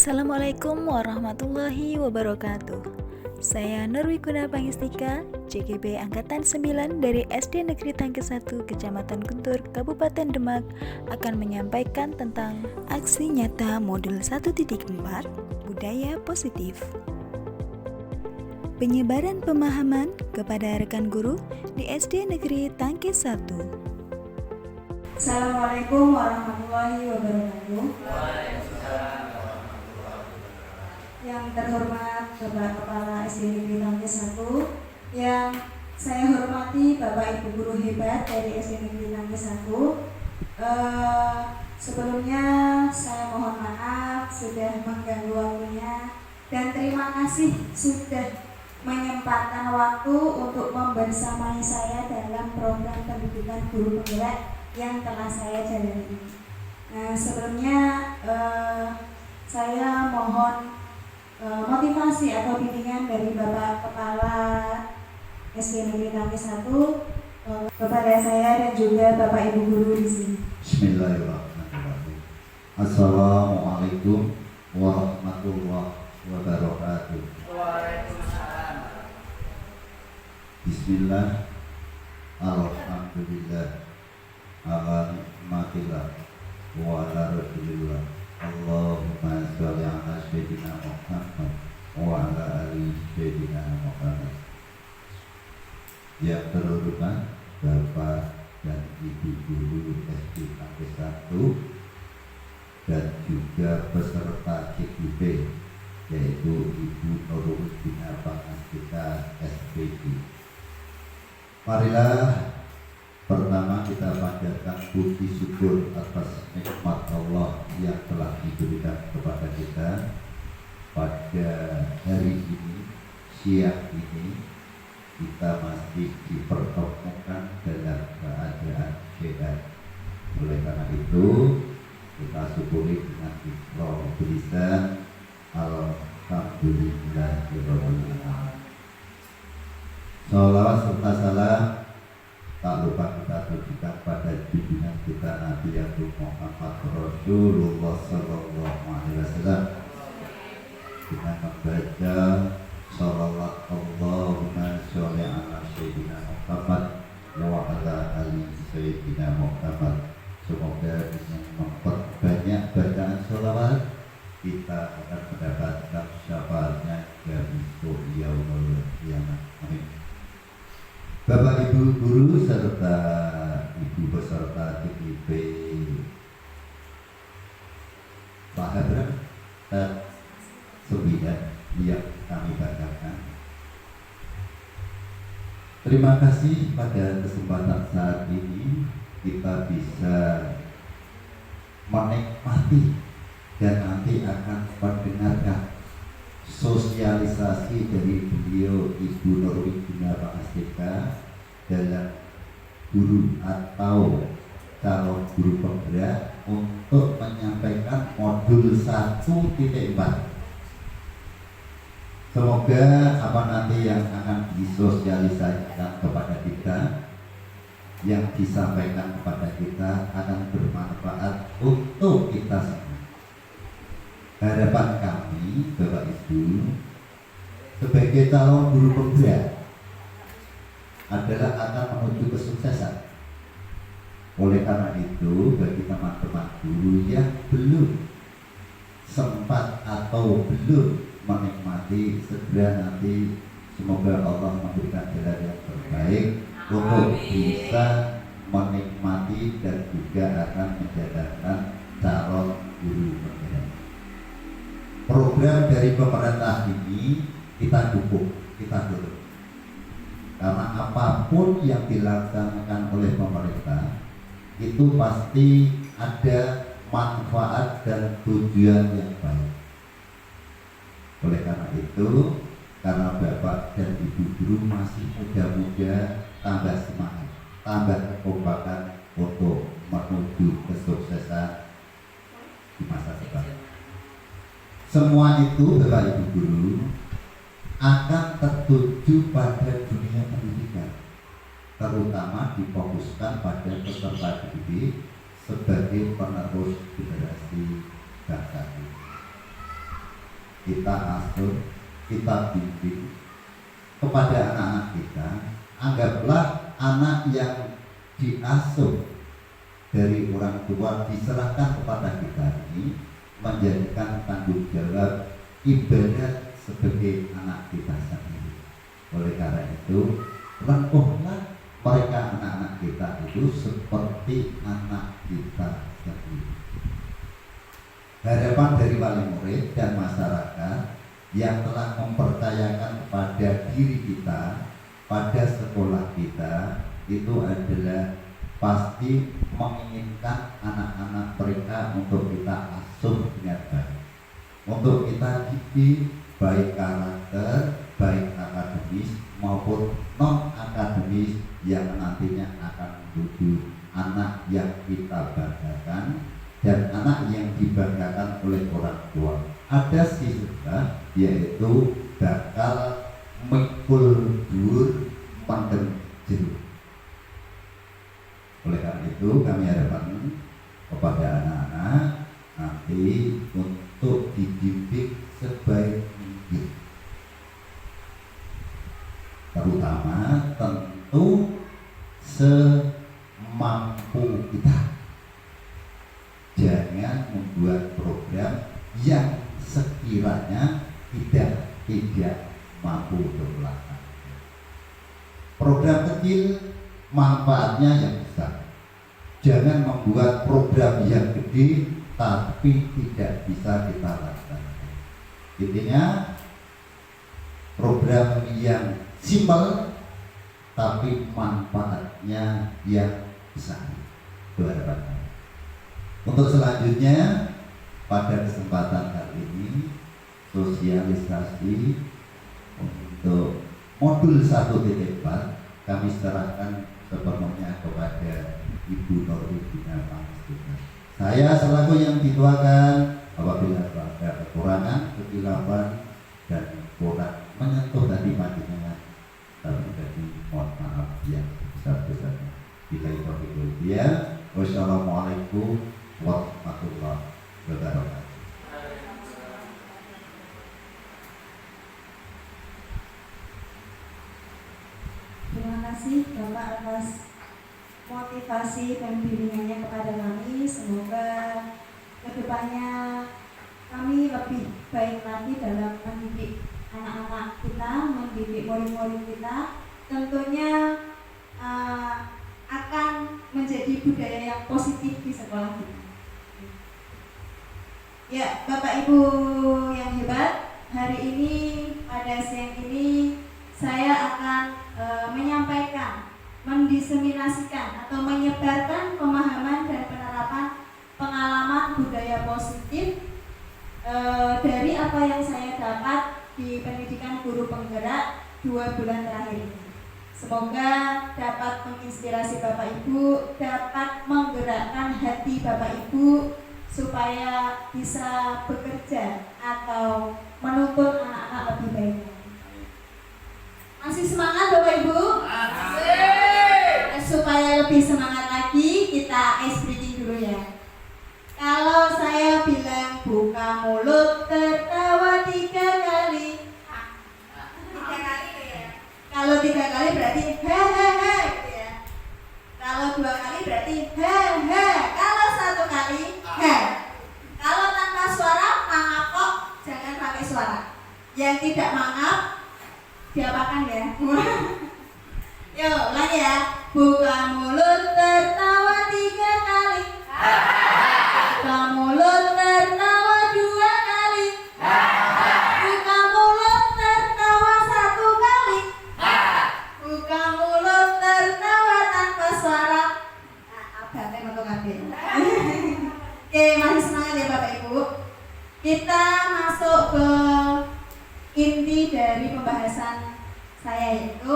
Assalamualaikum warahmatullahi wabarakatuh. Saya Nurwiguna Pangestika, JGB Angkatan 9 dari SD Negeri Tangke 1 Kecamatan Guntur, Kabupaten Demak akan menyampaikan tentang aksi nyata modul 1.4 Budaya Positif. Penyebaran pemahaman kepada rekan guru di SD Negeri Tangke 1. Assalamualaikum warahmatullahi wabarakatuh. Yang terhormat Bapak Kepala SD Negeri Tangke 1, yang saya hormati Bapak Ibu guru hebat dari SD Negeri Tangke 1. Sebelumnya saya mohon maaf sudah mengganggu waktunya, dan terima kasih sudah menyempatkan waktu untuk membersamai saya dalam program pendidikan guru penggerak yang telah saya jalani ini. Sebelumnya saya mohon motivasi atau bimbingan dari Bapak Kepala SD Negeri Tangke 1 kepada saya dan juga Bapak Ibu guru di sini. Bismillahirrahmanirrahim. Assalamualaikum warahmatullahi wabarakatuh. Bismillah, alhamdulillah, ala nikmatillah, wa ala rasulillah. Allahumma sholli ala sayyidina Muhammad wa ala ali sayyidina Muhammad. Yang terhormat Bapak dan Ibu guru SD Tangke 1 dan juga peserta CGP, yaitu Ibu Nurwiguna Pangestika SPD. Marilah pertama kita panjatkan puji syukur atas nikmat Allah yang telah diberikan kepada kita pada hari ini, siang ini. Kita masih dipertemukan dalam keadaan sehat. Oleh karena itu kita syukuri dengan ikhlas bilisan alhamdulillahirobbilalamin. Sholawat serta salam tak lupa kita tujukan pada junjungan kita Nabi Muhammad Rasulullah Sallallahu Alaihi Wasallam dengan membaca sholawat Allahumma sholli ala sayyidina Muhammad wa ala ali sayyidina Muhammad. Semoga dengan memperbanyak bacaan sholawat kita akan mendapatkan syafaatnya dari yaumul qiyamah. Amin. Bapak Ibu guru serta Ibu peserta CGP Pahabra dan 9 yang kami banggakan. Terima kasih pada kesempatan saat ini kita bisa menikmati dan nanti akan mendengarkan sosialisasi dari beliau Ibu Nurwiguna Pangestika dalam guru atau calon guru penggerak untuk menyampaikan modul 1.4. Semoga apa nanti yang akan disosialisasikan kepada kita, yang disampaikan kepada kita akan bermanfaat untuk kita semua. Harapan kami, Bapak Ibu, sebagai calon guru penggerak adalah akan menuju kesuksesan. Oleh karena itu, bagi teman-teman guru yang belum sempat atau belum menikmati, segera nanti semoga Allah memberikan jalan yang terbaik untuk bisa menikmati dan juga akan menjadikan calon guru penggerak. Program dari pemerintah ini kita dukung, kita dorong. Karena apapun yang dilaksanakan oleh pemerintah itu pasti ada manfaat dan tujuan yang baik. Oleh karena itu, karena Bapak dan Ibu guru masih muda-muda, tambah semangat, tambah kekompakan untuk menuju kesuksesan di masa depan. Semua itu Bapak Ibu guru akan tertuju pada dunia pendidikan, terutama difokuskan pada peserta didik sebagai penerus generasi bangsa. kita asuh, kita bimbing kepada anak-anak kita. Anggaplah anak yang diasuh dari orang tua diserahkan kepada kita ini menjadikan tanggung jawab ibadah sebagai anak kita sendiri. Oleh karena itu, rangkuhlah mereka anak-anak kita itu seperti anak kita sendiri. Harapan dari wali murid dan masyarakat yang telah mempercayakan kepada diri kita, pada sekolah kita, itu adalah pasti menginginkan anak-anak mereka untuk kita asuh dengan baik, untuk kita didik baik karakter, baik akademis maupun non akademis yang nantinya akan menuju anak yang kita banggakan dan anak yang dibanggakan oleh orang tua. Ada siswa yaitu bakal mikul dur mendem jeruk. Oleh karena itu kami harapkan kepada anak-anak nanti untuk dididik sebaik mungkin, terutama tentu semampu kita. Jangan membuat program yang sekiranya tidak mampu untuk melakukan. Program kecil manfaatnya yang besar. Jangan membuat program yang gede tapi tidak bisa kita lakukan. Intinya program yang simpel tapi manfaatnya yang besar. Itu harapan. Untuk selanjutnya pada kesempatan kali ini sosialisasi untuk modul 1.4 kami serahkan sepenuhnya kepada Ibu Norwigina Pangestika. Saya selaku yang dituakan, apabila ada kekurangan, kekilafan dan kurang menyentuh tadi panjenengan, kami jadi mohon maaf yang besar-besarnya. Bila itu dia, wassalamualaikum warahmatullahi wabarakatuh. Terima kasih Bapak atas motivasi dan bimbingannya kepada kami. Semoga kedepannya kami lebih baik lagi dalam mendidik anak-anak kita, mendidik murid-murid kita. Tentunya akan menjadi budaya yang positif di sekolah kita. Ya, Bapak Ibu yang hebat, hari ini pada siang ini saya akan menyampaikan, mendiseminasikan atau menyebarkan pemahaman dan penerapan pengalaman budaya positif dari apa yang saya dapat di pendidikan guru penggerak 2 bulan terakhir ini. Semoga dapat menginspirasi Bapak Ibu, dapat menggerakkan hati Bapak Ibu supaya bisa bekerja atau menuntut anak-anak lebih baik. Masih semangat Bapak Ibu? Supaya lebih semangat lagi, kita ice breaking dulu ya. Kalau saya bilang buka mulut tertawa 3 kali. 3 kali ya. Kalau 3 kali berarti hehehe gitu ya. Kalau 2 kali berarti hehe. Kalau 1 kali he. Kalau tanpa suara mangap kok, jangan pakai suara. Yang tidak mangap diapakan ya? Yuk, lagi ya. Buka mulut tertawa 3 kali. Buka mulut tertawa 2 kali. Buka mulut tertawa 1 kali. Buka mulut tertawa tanpa suara. Abadnya untuk kabin. Oke, masih semangat ya Bapak Ibu. Kita masuk ke inti dari pembahasan saya, yaitu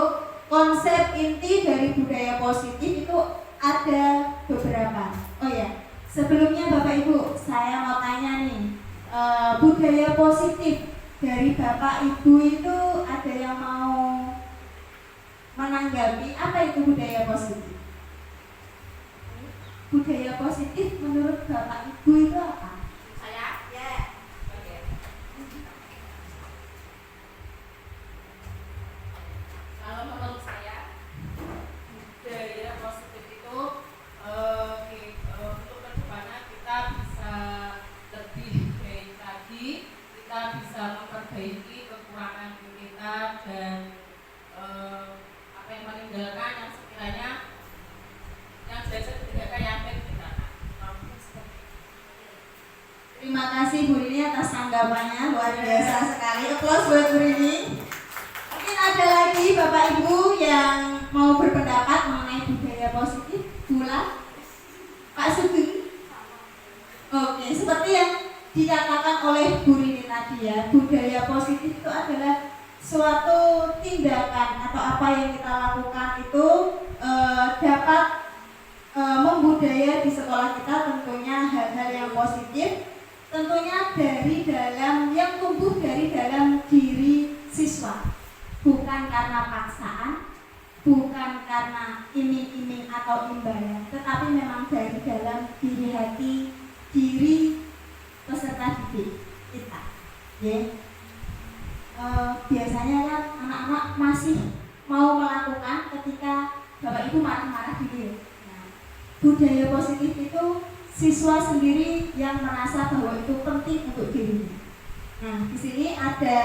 konsep inti dari budaya positif itu ada beberapa. Oh ya, sebelumnya Bapak Ibu, saya mau tanya nih, budaya positif dari Bapak Ibu itu ada yang mau menanggapi apa itu budaya positif? Budaya positif menurut Bapak Ibu itu apa? Saya? Ya. memperbaiki kekurangan kita dan apa yang meninggalkan yang sekiranya yang belajar tidak yakin kita. Terima kasih Bu Rini atas tanggapannya, luar biasa sekali. Aplaus buat Bu Rini. Mungkin ada lagi Bapak Ibu yang mau berpendapat mengenai budaya positif, Bula, Pak Sugeng. Oke, seperti yang dikatakan oleh Bu Rini tadi ya, budaya positif itu adalah suatu tindakan atau apa yang kita lakukan itu dapat membudaya di sekolah kita, tentunya hal-hal yang positif, tentunya dari dalam yang tumbuh dari dalam diri siswa, bukan karena paksaan, bukan karena iming-iming atau imbalan, tetapi memang dari dalam diri hati diri peserta didik kita. Ya. Biasanya kan anak-anak masih mau melakukan ketika Bapak Ibu marah-marah gitu. Nah, budaya positif itu siswa sendiri yang merasa bahwa itu penting untuk dirinya. Nah, di sini ada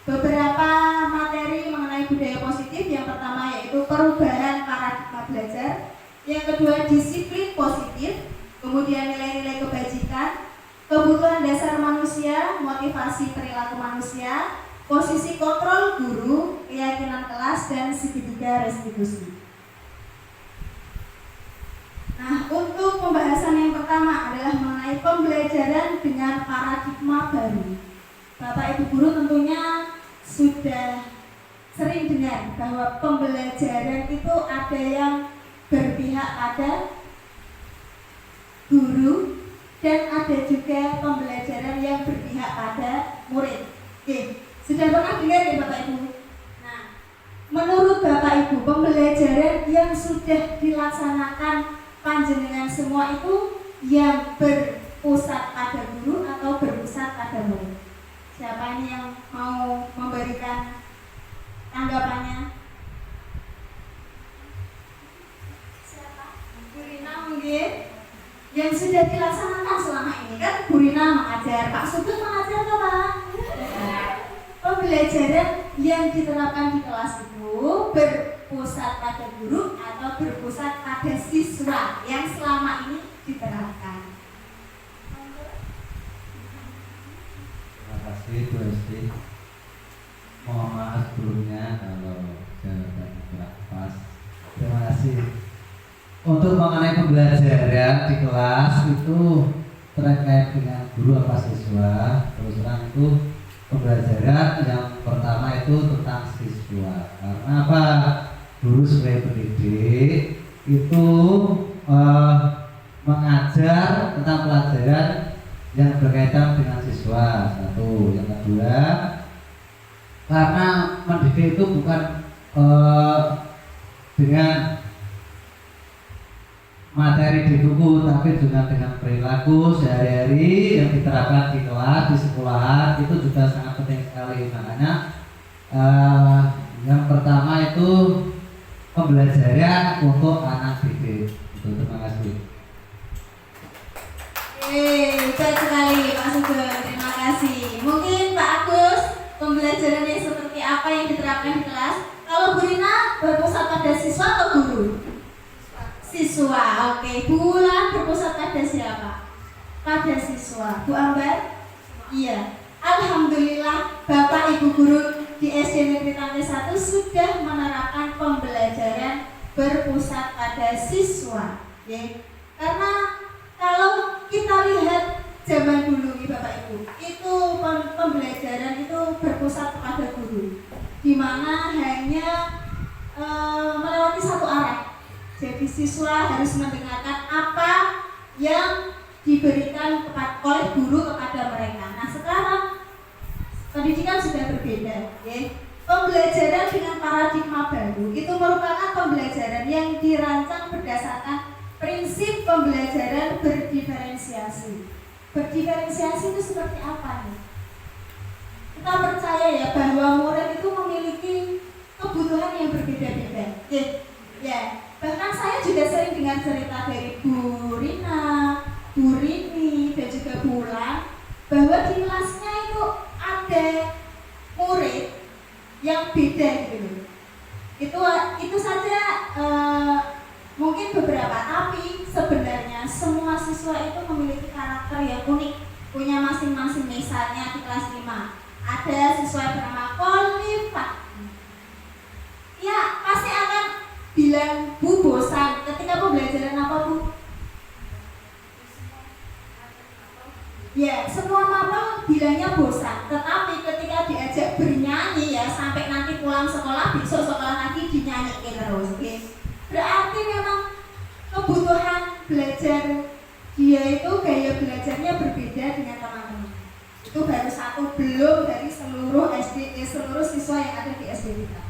beberapa materi mengenai budaya positif. Yang pertama yaitu perubahan paradigma belajar, yang kedua disiplin positif, kemudian nilai-nilai kebajikan, kebutuhan dasar manusia, motivasi perilaku manusia, posisi kontrol guru, keyakinan kelas, dan segitiga restitusi. Nah, untuk pembahasan yang pertama adalah mengenai pembelajaran dengan paradigma baru. Bapak Ibu guru tentunya sudah sering dengar bahwa pembelajaran itu ada yang berpihak pada guru dan ada juga pembelajaran yang berpihak pada murid. Oke, sudah pernah dengar ya Bapak Ibu? Nah, menurut Bapak Ibu, pembelajaran yang sudah dilaksanakan panjenengan semua itu yang berpusat pada guru atau berpusat pada murid? Siapa ini yang mau memberikan tanggapannya? Siapa? Bu Rina mungkin? Yang sudah dilaksanakan selama ini kan Bu Rina mengajar, Pak Sugeng mengajar atau Pak? Pembelajaran yang diterapkan di kelas itu berpusat pada guru atau berpusat pada siswa yang selama ini diterapkan. Terima kasih Bu Esti. Mohon maaf sebelumnya kalau jawabannya kurang pas. Terima kasih. Untuk mengenai pembelajaran di kelas itu terkait dengan guru apa siswa, terus terang itu pembelajaran yang pertama itu tentang siswa. Karena apa? Guru sebagai pendidik itu mengajar tentang pelajaran yang berkaitan dengan siswa. Satu, yang kedua, karena mendidik itu bukan dengan materi di buku, tapi juga dengan perilaku sehari-hari yang diterapkan di kelas, di sekolahan, itu juga sangat penting sekali. Makanya yang pertama itu pembelajaran untuk anak didik. Terima kasih. Baik sekali Pak Sugeng, terima kasih. Mungkin Pak Agus, pembelajarannya seperti apa yang diterapkan di kelas? Kalau Bu Rina berpusat pada siswa atau guru? Siswa, oke. Bu Ulan berpusat pada siapa? Pada siswa. Bu Ambar? Iya. Alhamdulillah Bapak Ibu guru di SD Negeri Tangke 1 sudah menerapkan pembelajaran berpusat pada siswa. Ya. Karena kalau kita lihat zaman dulu nih Bapak Ibu, itu pembelajaran itu berpusat kepada guru, di mana hanya melewati satu arah. Jadi siswa harus mendengarkan apa yang diberikan oleh guru kepada mereka. Nah sekarang pendidikan sudah berbeda, ya. Pembelajaran dengan paradigma baru itu merupakan pembelajaran yang dirancang berdasarkan prinsip pembelajaran berdiferensiasi. Berdiferensiasi itu seperti apa nih? Kita percaya ya bahwa murid itu memiliki kebutuhan yang berbeda-beda. Ya. Bahkan saya juga sering dengar cerita dari Bu Rina, Bu Rini, dan juga Bu Ulan, bahwa di kelasnya itu ada siswa itu memiliki karakter yang unik, punya masing-masing. Misalnya di kelas 5 ada siswa yang bernama Kolifat. Ya, pasti akan bilang, Bu, bosan ketika pembelajaran apa, Bu? Ya, semua mama bilangnya bosan, tetapi ketika diajak bernyanyi ya, sampai nanti pulang sekolah, besok sekolah lagi dinyanyiin terus, okay? Berarti memang kebutuhan belajar dia itu gaya belajarnya berbeda dengan teman-teman. Itu baru satu, belum dari seluruh seluruh siswa yang ada di SD kita.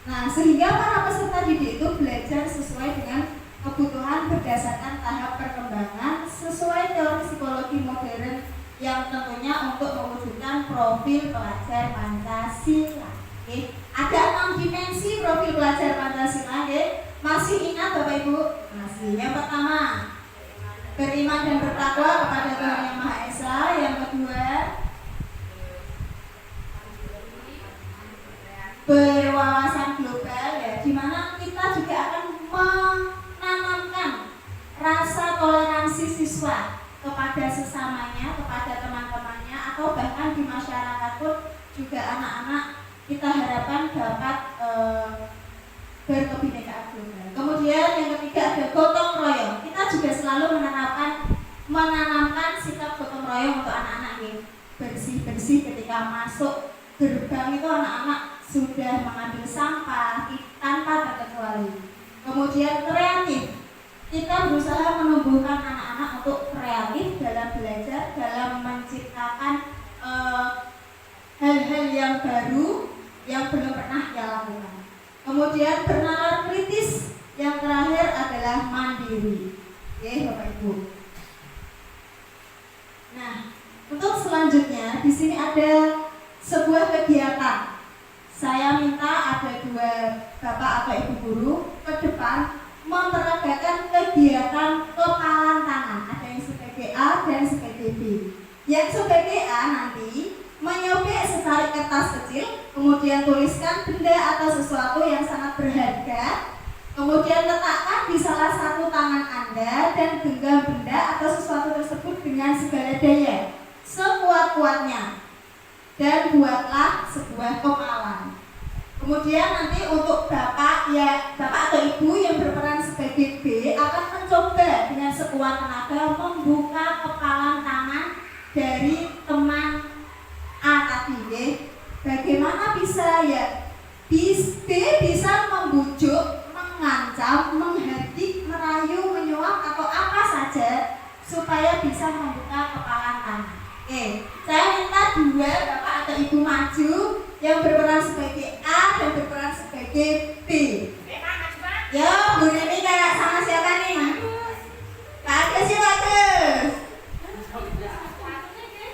Nah, sehingga para peserta didik itu belajar sesuai dengan kebutuhan berdasarkan tahap perkembangan sesuai teori psikologi modern yang tentunya untuk mewujudkan profil pelajar Pancasila. Oke. Ada 6 dimensi profil pelajar Pancasila. Oke. Masih ingat Bapak Ibu? Masih. Yang pertama, beriman dan bertakwa kepada Tuhan Yang Maha Esa. Yang kedua, berwawasan global, ya, di mana kita juga akan menanamkan rasa toleransi siswa kepada sesamanya, kepada teman-temannya, atau bahkan di masyarakat pun juga anak-anak kita harapkan dapat berkebinekaan global. Kemudian yang ketiga ada gotong royong. Kita juga selalu menanamkan sikap gotong royong untuk anak-anak ini. Bersih-bersih ketika masuk gerbang itu anak-anak sudah mengambil sampah tanpa terkecuali. Kemudian kreatif. Kita berusaha menumbuhkan anak-anak untuk kreatif dalam belajar, dalam menciptakan hal-hal yang baru yang belum pernah ia lakukan. Kemudian bernalar kritis. Yang terakhir adalah mandiri. Oke, Bapak Ibu. Nah, untuk selanjutnya di sini ada sebuah kegiatan. Saya minta ada 2 Bapak atau Ibu guru ke depan memperagakan kegiatan kepalan tangan. Ada yang sebagai A dan sebagai B. Yang sebagai A nanti menyobek secari kertas kecil, kemudian tuliskan benda atau sesuatu yang sangat berharga, kemudian letakkan di salah satu tangan Anda dan genggam benda atau sesuatu tersebut dengan segala daya, sekuat-kuatnya, dan buatlah sebuah kepalan. Kemudian nanti untuk Bapak atau Ibu yang berperan sebagai B akan mencoba dengan sekuat tenaga membuka kepalan tangan dari teman A tadi, ya. Bagaimana bisa ya? B bisa membujuk, mengancam, menghardik, merayu, menyuap atau apa saja supaya bisa membuka kepalan tangan. Oke, saya minta 2 Bapak atau Ibu maju yang berperan sebagai A dan berperan sebagai B. Ya, Bu Rini kayak sama siapa nih? Pak Agus ya, Pak Agus.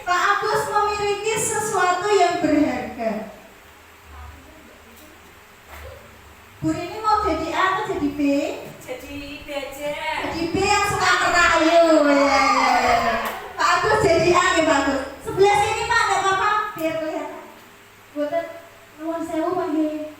Pak Agus memiliki sesuatu yang berharga. Bu Rini mau jadi A atau jadi B? Jadi B aja. Jadi B yang suka merayu. Ya. Pak Agus jadi A ya, Pak Agus. Sebelah sini Pak, ada apa-apa? Biar kelihatan. Buatan nuwun sewu panggil.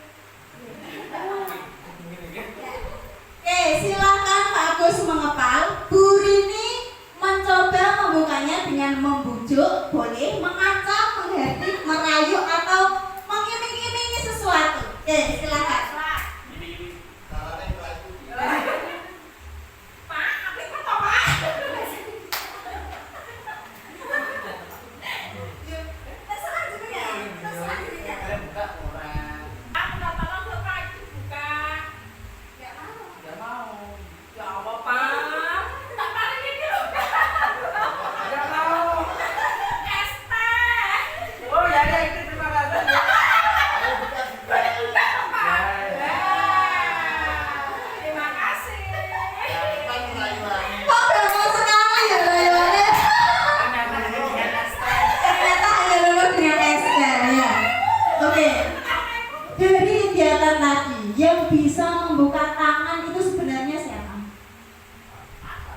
Oke, silakan Pak Agus mengepal. Bu Rini mencoba membukanya dengan membujuk, boleh mengancam, menghardik, merayu atau mengiming-imingi sesuatu. Oke, silakan.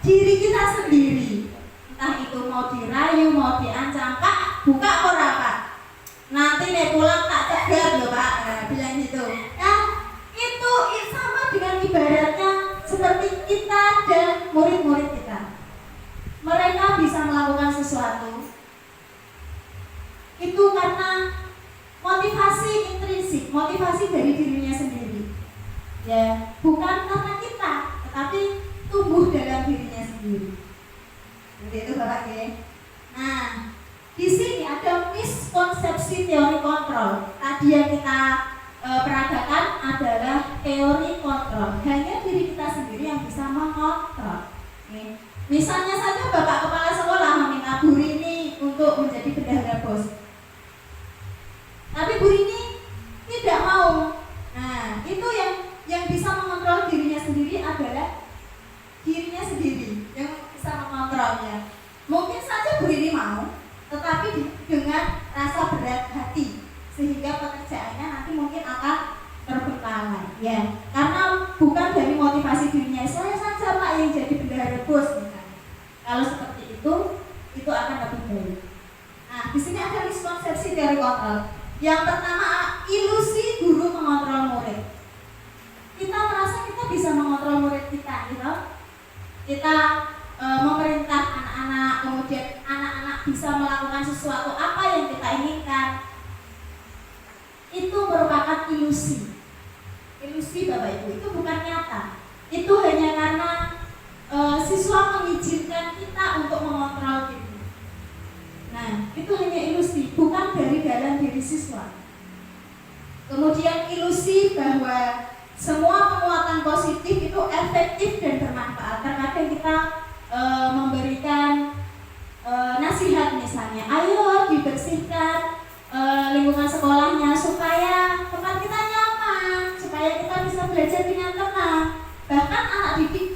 Diri kita sendiri, entah itu mau dirayu, mau diancam, Pak, buka ora Pak, nanti nih pulang tak cegat loh Pak, nah, bilang gitu. Nah, itu sama dengan ibaratnya seperti kita dan murid-murid kita. Ya, bukan karena kita, tetapi tumbuh dalam dirinya sendiri. Seperti itu Bapak ya. Nah, di sini ada miskonsepsi teori kontrol. Tadi yang kita peragakan adalah teori kontrol. Hanya diri kita sendiri yang bisa mengontrol. Oke. Misalnya saja Bapak Kepala Sekolah meminta Bu Rini untuk menjadi bendahara BOS. Tapi Bu Rini tidak mau. Nah, itu yang bisa mengontrol dirinya sendiri adalah dirinya sendiri yang bisa mengontrolnya. Mungkin saja Bu Rini mau, tetapi dengan rasa berat hati, sehingga pekerjaannya nanti mungkin akan terbengkalai, ya. Karena bukan dari motivasi dirinya, saya saja Pak yang jadi bendahara BOS misalnya. Kalau seperti itu akan lebih baik. Nah, di sini ada miskonsepsi teori kontrol. Yang pertama, ilusi guru mengontrol murid. Kita merasa kita bisa mengontrol murid kita, gitu. Kita memerintah anak-anak, kemudian anak-anak bisa melakukan sesuatu apa yang kita inginkan. Itu merupakan ilusi. Ilusi Bapak Ibu, itu bukan nyata. Itu hanya karena siswa mengizinkan kita untuk mengontrol diri. Nah, itu hanya ilusi, bukan dari dalam diri siswa. Kemudian ilusi bahwa semua penguatan positif itu efektif dan bermanfaat. Terkadang kita memberikan nasihat misalnya, ayo dibersihkan lingkungan sekolahnya supaya tempat kita nyaman, supaya kita bisa belajar dengan tenang. Bahkan anak didik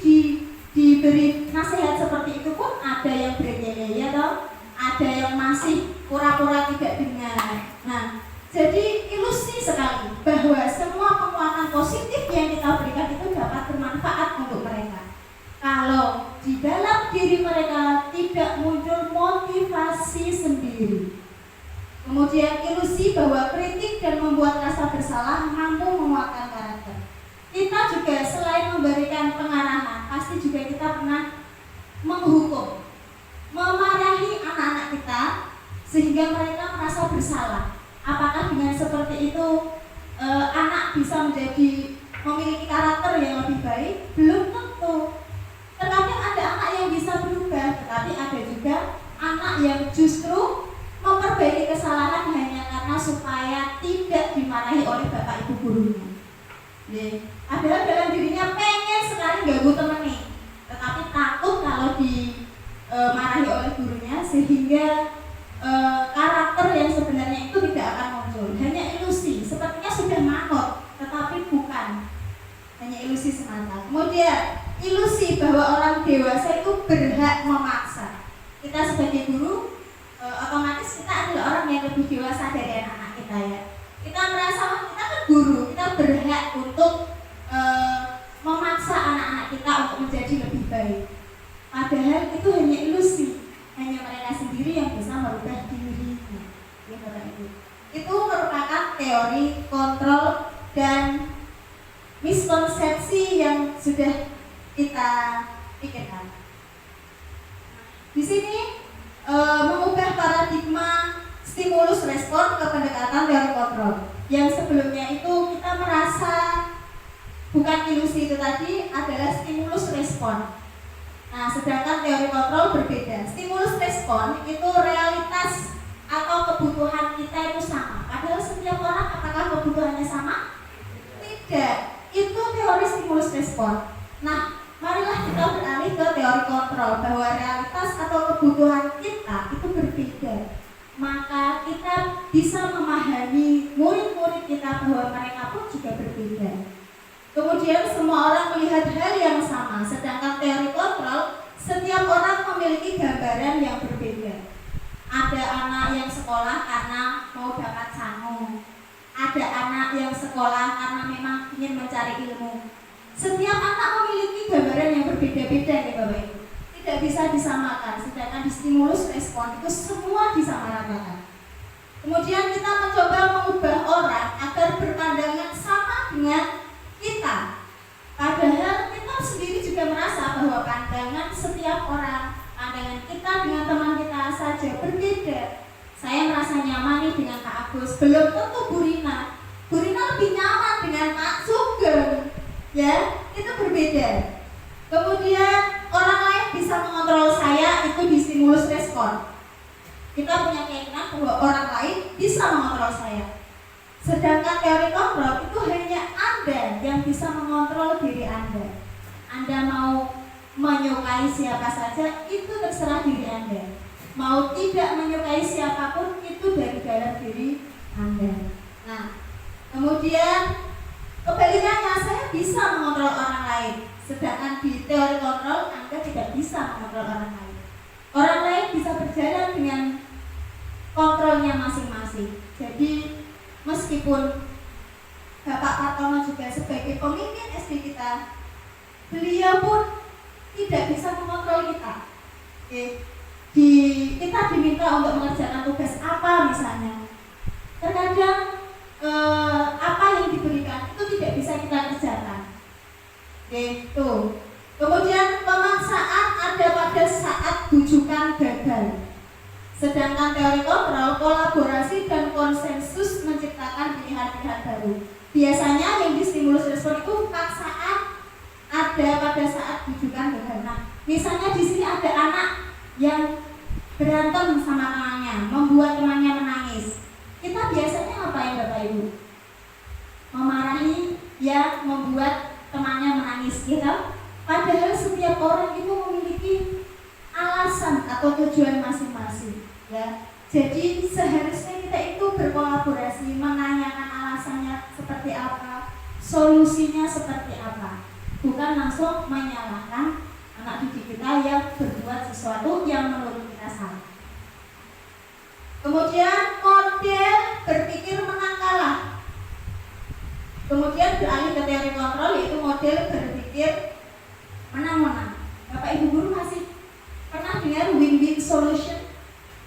diberi nasihat seperti itu pun ada yang bergele, ya toh, ada yang masih pura-pura tidak dengar. Nah, jadi ilusi sekali bahwa semua penguatan positif yang kita berikan itu dapat bermanfaat untuk mereka. Kalau di dalam diri mereka tidak muncul motivasi sendiri. Kemudian ilusi bahwa kritik dan membuat rasa bersalah mampu menguatkan karakter. Kita juga selain memberikan pengarahan, pasti juga kita pernah menghukum, memarahi anak-anak kita sehingga mereka merasa bersalah. Apakah dengan seperti itu anak bisa memiliki karakter yang lebih baik? Belum tentu. Terkadang ada anak yang bisa berubah, tetapi ada juga anak yang justru memperbaiki kesalahan hanya karena supaya tidak dimarahi oleh bapak ibu gurunya. Padahal dalam dirinya pengen sekali ganggu temennya, tetapi takut kalau dimarahi oleh gurunya sehingga karakter yang sebenarnya itu tidak akan muncul. Hanya ilusi, sepertinya sudah manut, tetapi bukan, hanya ilusi semata. Kemudian ilusi bahwa orang dewasa itu berhak memaksa. Kita sebagai guru otomatis kita adalah orang yang lebih dewasa dari anak-anak kita, ya. Kita merasa kita kan guru, kita berhak untuk memaksa anak-anak kita untuk menjadi lebih baik. Padahal itu hanya ilusi, hanya mereka sendiri yang bisa merubah dirinya. Ya, Bapak Ibu. Itu merupakan teori kontrol dan miskonsepsi yang sudah kita pikirkan. Di sini mengubah paradigma stimulus respon ke pendekatan teori kontrol. Yang sebelumnya itu kita merasa bukan ilusi itu tadi adalah stimulus respon. Nah, sedangkan teori kontrol berbeda. Stimulus respon itu realitas atau kebutuhan kita itu sama. Padahal setiap orang apakah kebutuhannya sama? Tidak. Itu teori stimulus respon. Nah, marilah kita beralih ke teori kontrol bahwa realitas atau kebutuhan kita itu berbeda. Maka kita bisa memahami murid-murid kita bahwa mereka pun juga berbeda. Kemudian semua orang melihat hal yang sama, sedangkan teori kontrol setiap orang memiliki gambaran yang berbeda. Ada anak yang sekolah karena mau dapat sangu, ada anak yang sekolah karena memang ingin mencari ilmu. Setiap anak memiliki gambaran yang berbeda-beda, ya Bapak Ibu. Tidak bisa disamakan, sedangkan di stimulus respon itu semua disamaratakan. Kemudian kita mencoba mengubah orang agar berpandangan sama dengan kita. Padahal kita sendiri juga merasa bahwa pandangan setiap orang, pandangan kita dengan teman kita saja berbeda. Saya merasa nyaman nih dengan Kak Agus, belum tentu Bu Rina. Bu Rina lebih nyaman dengan Pak Sugeng. ya itu berbeda. Kemudian orang lain bisa mengontrol saya, itu di stimulus respon. Kita punya keyakinan bahwa orang lain bisa mengontrol saya. Sedangkan teori kontrol itu hanya Anda yang bisa mengontrol diri Anda. Anda mau menyukai siapa saja, itu terserah diri Anda. Mau tidak menyukai siapapun, itu dari dalam diri Anda. Nah, kemudian kebalikannya, saya bisa mengontrol orang lain. Sedangkan di teori kontrol, Anda tidak bisa mengontrol orang lain. Orang lain bisa berjalan dengan kontrolnya masing-masing. Jadi meskipun Bapak Partono juga sebagai pemimpin SD kita, beliau pun tidak bisa mengontrol kita. Kita diminta untuk mengerjakan tugas apa misalnya. Terkadang apa yang diberikan itu tidak bisa kita kerjakan. Tuh. Kemudian pemaksaan ada pada saat bujukan gagal. Sedangkan teori kontrol, kolaborasi dan konsensus menciptakan pilihan-pilihan baru. Biasanya yang di stimulus respon itu paksaan ada pada saat bujukan gagal. Nah, misalnya di sini ada anak yang berantem sama temannya, membuat temannya menangis. Kita biasanya ngapain Bapak Ibu? Memarahi yang membuat temannya menangis, gitu. Padahal setiap orang itu memiliki alasan atau tujuan masing-masing, ya. Jadi seharusnya kita itu berkolaborasi, menanyakan alasannya seperti apa, solusinya seperti apa, bukan langsung menyalahkan anak didik kita yang berbuat sesuatu yang menurut kita salah. Kemudian model berpikir menang kalah. Kemudian beralih ke teori kontrol, yaitu model berpikir menang-menang. Bapak Ibu guru masih pernah dengar win-win solution?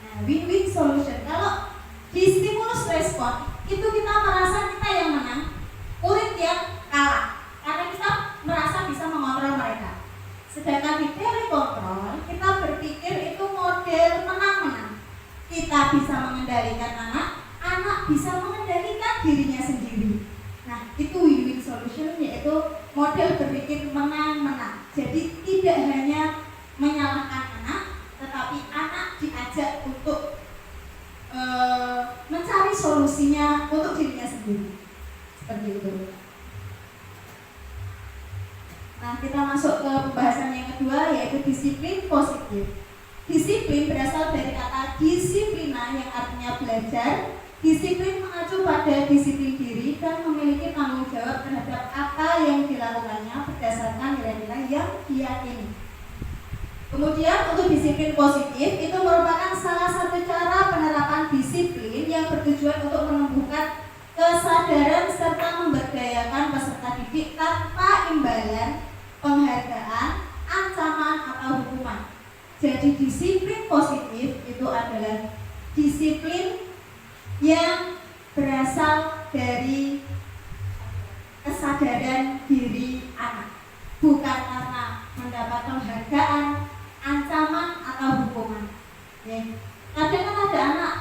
Nah, win-win solution. Kalau di stimulus respon itu kita merasa kita yang menang, murid yang kalah, karena kita merasa bisa mengontrol mereka. Sedangkan di teori kontrol, kita berpikir itu model menang-menang. Kita bisa mengendalikan anak, anak bisa mengendalikan dirinya sendiri. Nah, itu win-win solution, yaitu model berpikir menang-menang. Jadi tidak hanya menyalahkan anak, tetapi anak diajak untuk mencari solusinya untuk dirinya sendiri. Seperti itu. Nah, kita masuk ke pembahasan yang kedua, yaitu disiplin positif. Disiplin berasal dari kata disiplina yang artinya belajar. Disiplin mengacu pada disiplin diri dan memiliki tanggung jawab terhadap apa yang dilakukannya berdasarkan nilai-nilai yang diyakini. Kemudian untuk disiplin positif itu merupakan salah satu cara penerapan disiplin yang bertujuan untuk menumbuhkan kesadaran serta memberdayakan peserta didik tanpa imbalan, penghargaan, ancaman atau hukuman. Jadi disiplin positif itu adalah disiplin yang berasal dari kesadaran diri anak, bukan karena mendapat penghargaan, ancaman atau hukuman. Ya. Kadang kan ada anak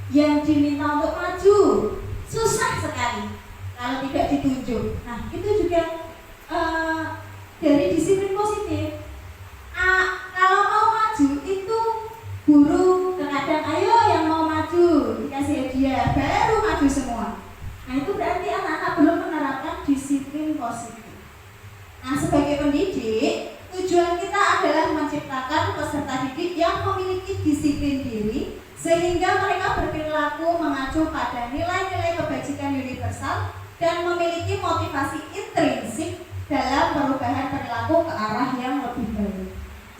yang diminta untuk maju, susah sekali kalau tidak ditunjuk. Nah, itu juga dari disiplin positif. Kalau mau maju itu guru terkadang ayo yang mau maju dikasih hadiah baru maju semua. Nah, itu berarti anak-anak belum menerapkan disiplin positif. Nah, sebagai pendidik, tujuan kita adalah menciptakan peserta didik yang memiliki disiplin diri sehingga mereka berperilaku mengacu pada nilai-nilai kebajikan universal dan memiliki motivasi intrinsik dalam perubahan perilaku ke arah yang lebih baik.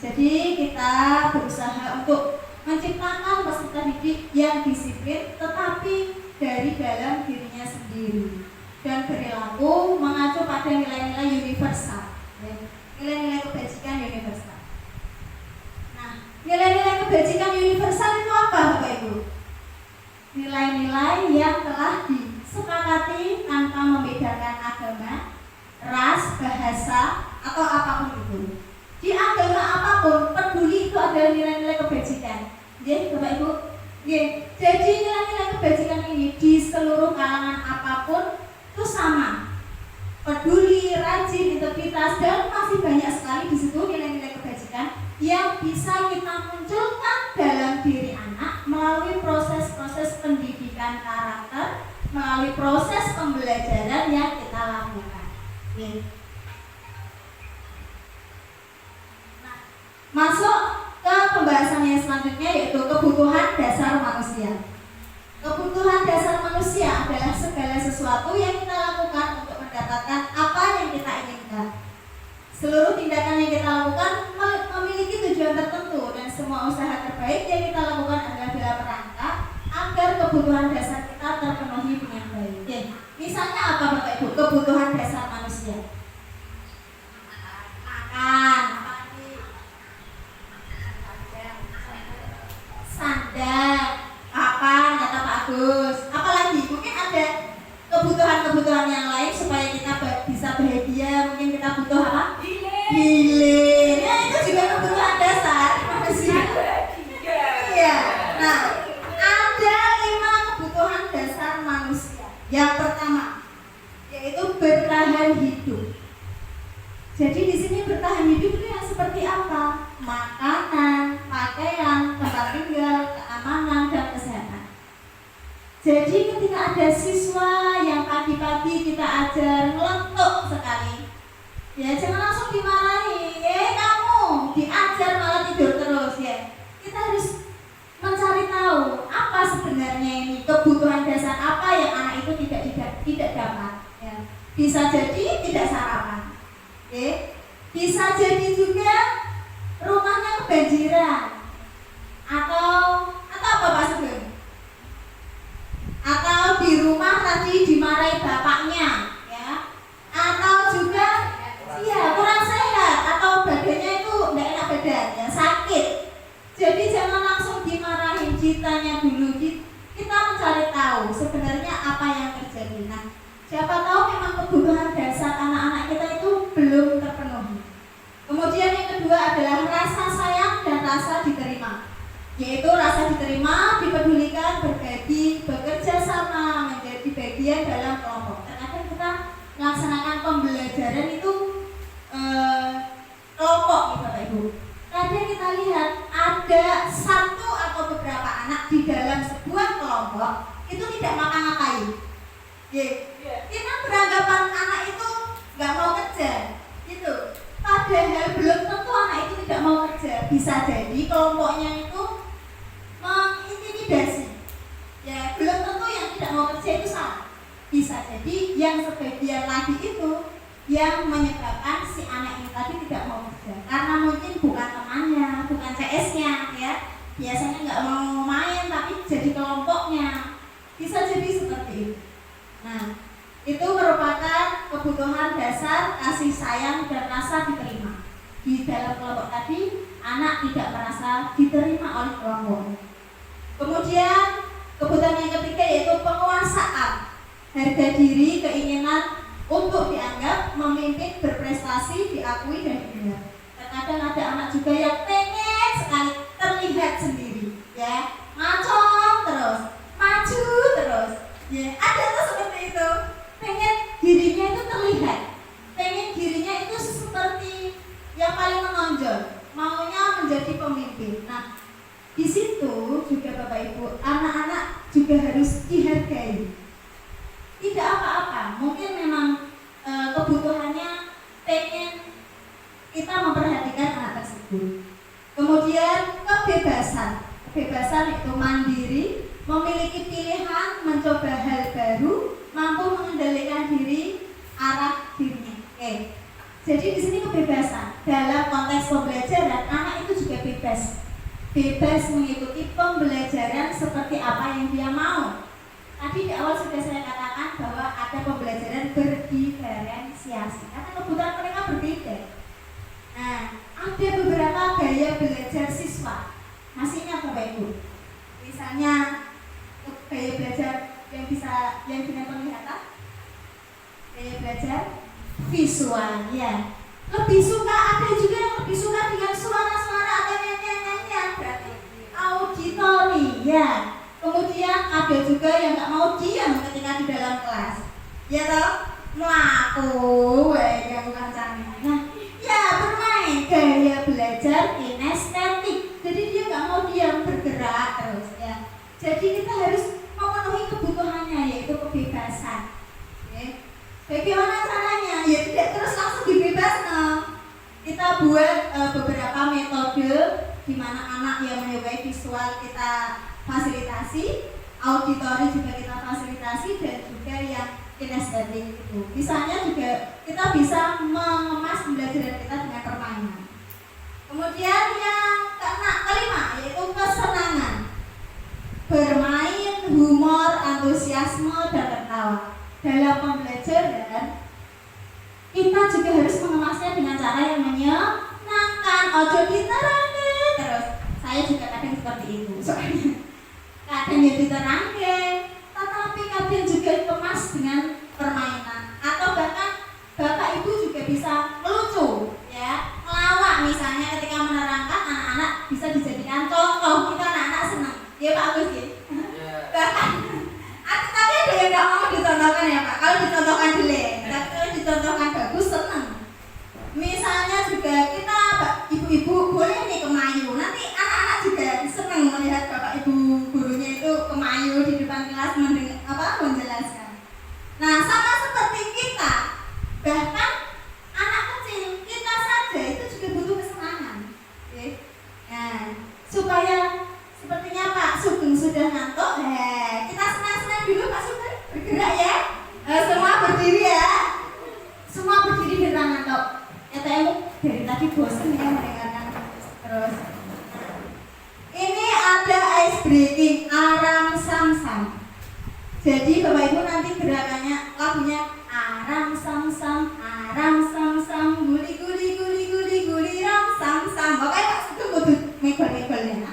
Jadi kita berusaha untuk menciptakan peserta didik yang disiplin tetapi dari dalam dirinya sendiri dan perilaku mengacu pada nilai-nilai universal, nilai-nilai kebajikan universal. Nah, nilai-nilai kebajikan universal itu apa Bapak Ibu? Nilai-nilai yang telah disepakati tanpa membedakan agama, ras, bahasa, atau apapun itu. Di agama apapun, peduli itu adalah nilai-nilai kebajikan. Jadi Bapak Ibu, jadi nilai-nilai kebajikan ini di seluruh kalangan apapun itu sama. Peduli, rajin itu kreativitas, dan masih banyak sekali di situ nilai-nilai kebajikan yang bisa kita munculkan dalam diri anak melalui proses-proses pendidikan karakter, melalui proses pembelajaran yang kita lakukan. Oke. Nah, masuk ke pembahasan yang selanjutnya, yaitu kebutuhan dasar manusia. Kebutuhan dasar manusia adalah segala sesuatu yang kita lakukan untuk mendapatkan apa yang kita inginkan. Seluruh tindakan yang kita lakukan memiliki tujuan tertentu, dan semua usaha terbaik yang kita lakukan adalah dalam rangka agar kebutuhan dasar kita terpenuhi dengan baik. Oke. Misalnya apa Bapak Ibu kebutuhan dasar manusia? Makan, apalagi sandal, papan, kata Pak Agus. Apalagi mungkin ada kebutuhan-kebutuhan yang lain supaya kita bisa bahagia. Mungkin kita butuh apa? Lilin. Ya, itu juga kebutuhan dasar manusia. Iya. Nah, ada 5 kebutuhan dasar manusia. Yang pertama yaitu bertahan hidup. Jadi di sini bertahan hidup itu yang seperti apa? Makanan, pakaian, tempat tinggal, keamanan, dan kesehatan. Jadi ketika ada siswa yang pagi-pagi kita ajar ngelentuk sekali, ya jangan langsung dimarahi. Kamu diajar malah tidur terus ya. Kita harus mencari tahu apa sebenarnya ini kebutuhan dasar apa yang anak itu tidak dapat. Ya. Bisa jadi tidak sarapan. Oke. Bisa jadi juga rumahnya kebanjiran atau apa Pak Sugeng? Atau di rumah tadi dimarahi bapaknya, ya? Atau juga iya kurang sehat atau badannya itu tidak enak badan, ya sakit. Jadi jangan langsung dimarahin, ditanya dulu, kita mencari tahu sebenarnya apa yang terjadi. Nah, siapa tahu memang kebutuhan dasar anak-anak kita itu belum terpenuhi. Kemudian yang kedua adalah rasa sayang dan rasa diterima, yaitu rasa diterima, dipedulikan, berbagi, bekerja sama, menjadi bagian dalam kelompok. Terkadang kita melaksanakan pembelajaran itu kelompok nih Bapak Ibu. Kadang kita lihat ada satu atau beberapa anak di dalam sebuah kelompok itu tidak ngapa-ngapain. Kita beranggapan anak itu nggak mau kerja, gitu. Padahal belum tentu anak itu tidak mau kerja. Bisa jadi kelompoknya itu mengintimidasi. Ya, belum tentu yang tidak mau kerja itu salah. Bisa jadi yang sebagian lagi itu yang menyebabkan si anak ini tadi tidak mau kerja karena mungkin bukan temannya, bukan CS-nya, ya. Biasanya nggak mau main tapi jadi kelompoknya. Bisa jadi seperti itu. Nah, itu merupakan kebutuhan dasar kasih sayang dan rasa diterima. Di dalam kelompok tadi, anak tidak merasa diterima oleh kelompok. Kemudian kebutuhan yang ketiga yaitu penguasaan, harga diri, keinginan untuk dianggap, memimpin, berprestasi, diakui dan didengar. Terkadang ada anak juga yang pengen sekali terlihat sendiri, ya, ngacong terus, maju terus, ya, ada tuh seperti itu. Pengen dirinya itu terlihat, pengen dirinya itu seperti yang paling menonjol, maunya menjadi pemimpin. Nah, di situ juga Bapak Ibu, anak-anak juga harus dihargai. Tidak apa-apa, mungkin memang kebutuhannya pengen kita memperhatikan anak tersebut. Kemudian kebebasan itu mandiri, memiliki pilihan, mencoba hal baru, mampu mengendalikan diri, arah dirinya. Oke. Jadi di sini kebebasan dalam konteks pembelajaran, anak itu juga bebas mengikuti pembelajaran seperti apa yang dia mau. Tadi di awal sudah saya katakan bahwa ada pembelajaran berdiferensiasi karena kebutuhan mereka berbeda. Nah, ada beberapa gaya belajar siswa. Masih ingat Bapak Ibu? Misalnya gaya belajar yang dengan penglihatan, gaya belajar visual, ya. Lebih suka, ada juga yang lebih suka dengan suara-suara atau nyanyian, berarti auditori, ya. Kemudian ada juga yang nggak mau diam ketika di dalam kelas, ya toh, melaku, yang bukan canggih. Nah, Jadi kita harus memenuhi kebutuhannya, yaitu kebebasan. Oke. Bagaimana caranya? Ya tidak terus langsung dibebaskan. Kita buat beberapa metode di mana anak yang menyukai visual kita fasilitasi, auditori juga kita fasilitasi, dan juga yang kinestetik itu. Misalnya juga kita bisa mengemas pembelajaran kita dengan permainan. Kemudian yang kelima yaitu kesenangan. Bermain, humor, antusiasme, dan tertawa. Dalam pembelajaran kita juga harus mengemasnya dengan cara yang menyenangkan. Ojo diterangkan terus. Saya juga kadang seperti itu. Soalnya kadang ya diterangkan, tetapi kadang juga kemas dengan permainan. Atau bahkan bapak ibu juga bisa melucu, ya, melawak misalnya ketika menerangkan, anak-anak bisa dijadikan contoh. Kita anak-anak senang, ya Pak Agus ya. Bahkan, tapi ada yang nggak mau dicontohkan ya Pak. Kalau dicontohkan jelek, tapi kalau dicontohkan bagus senang. Misalnya juga kita ibu-ibu boleh nih kemayu. Nanti anak-anak juga senang melihat bapak ibu gurunya itu kemayu di depan kelas menjelaskan. Nah, sama seperti kita, bahkan anak kecil kita saja itu juga butuh kesenangan. Oke. Nah, supaya sepertinya Pak Sugeng sudah ngantuk, kita senang-senang dulu Pak Sugeng, bergerak ya. Semua berdiri ya. Semua berdiri biar ngantuk. ETM dari tadi bosan ya mendengarkan terus. Ini ada ice breaking, aram sam sam. Jadi Bapak Ibu nanti gerakannya lagunya aram sam sam, guli guli guli guli guli ram sam sam. Oke Pak, itu kudu megol-megolnya.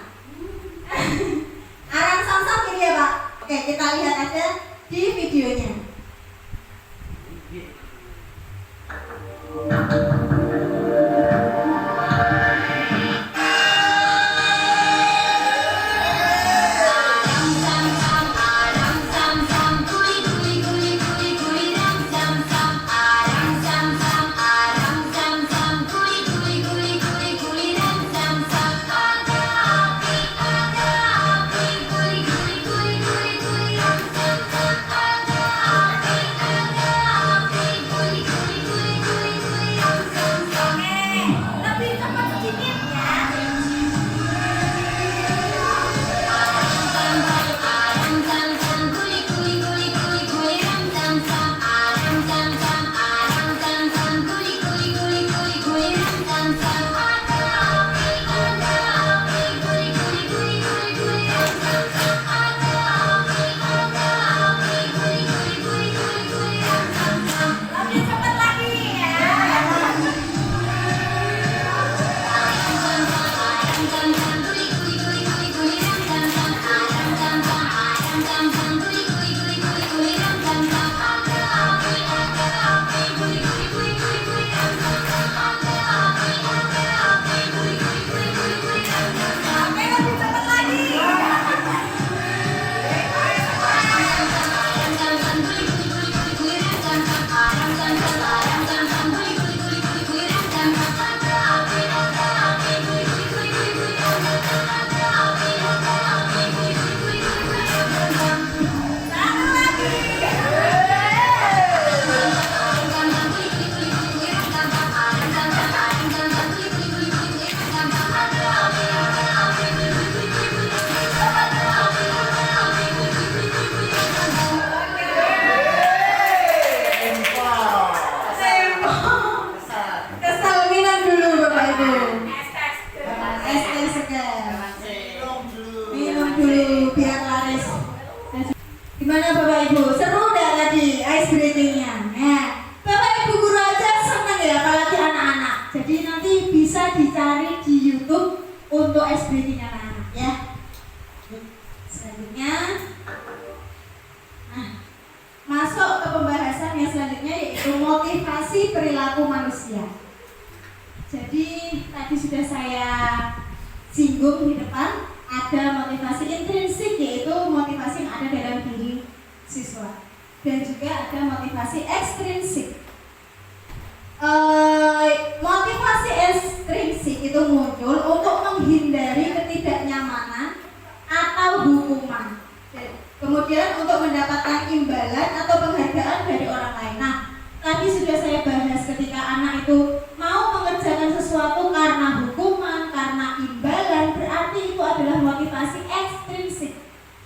Aram sam sam ini ya Pak. Oke, kita lihat aja di videonya. Gimana Bapak Ibu? Seru nggak tadi ice breaking-nya? Nah, Bapak Ibu guru aja seneng ya, apalagi anak-anak. Jadi nanti bisa dicari di YouTube untuk ice breaking anak-anak ya. Selanjutnya, nah, masuk ke pembahasan yang selanjutnya yaitu motivasi perilaku manusia. Jadi tadi sudah saya singgung di depan. Ada motivasi intrinsik, yaitu motivasi yang ada dalam diri siswa, dan juga ada motivasi ekstrinsik. Motivasi ekstrinsik itu muncul untuk menghindari ketidaknyamanan atau hukuman. motivasi ekstrinsik,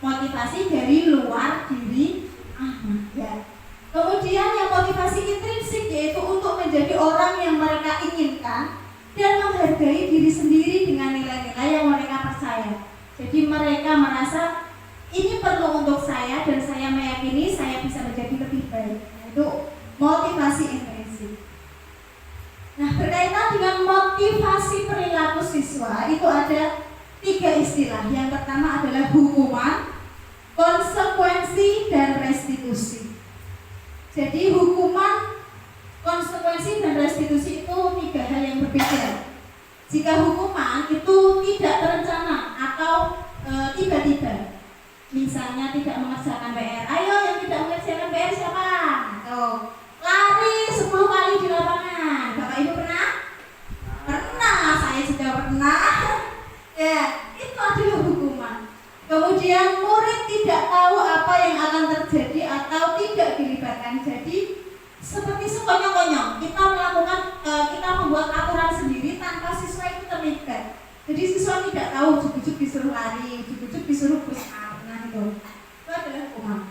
motivasi dari luar diri anak ya. Kemudian yang motivasi intrinsik yaitu untuk menjadi orang yang mereka inginkan dan menghargai diri sendiri dengan nilai-nilai yang mereka percaya. Jadi mereka merasa ini perlu untuk saya dan saya meyakini saya bisa menjadi lebih baik. Itu motivasi intrinsik. Nah, berkaitan dengan motivasi perilaku siswa itu ada 3 istilah. Yang pertama adalah hukuman, konsekuensi, dan restitusi. Jadi hukuman, konsekuensi, dan restitusi itu 3 hal yang berbeda. Jika hukuman itu tidak terencana atau tiba-tiba, misalnya tidak mengerjakan PR, ayo yang tidak mengerjakan PR siapa? Tuh, lari 10 kali di lapangan. Bapak Ibu pernah? Pernah, saya juga pernah. Ya, itu adalah hukuman. Kemudian murid tidak tahu apa yang akan terjadi atau tidak dilibatkan. Jadi seperti sekonyong-konyong kita membuat aturan sendiri tanpa siswa itu terlibat. Jadi siswa tidak tahu ujuk-ujuk disuruh lari, ujuk-ujuk disuruh push up. Nah itu adalah hukuman.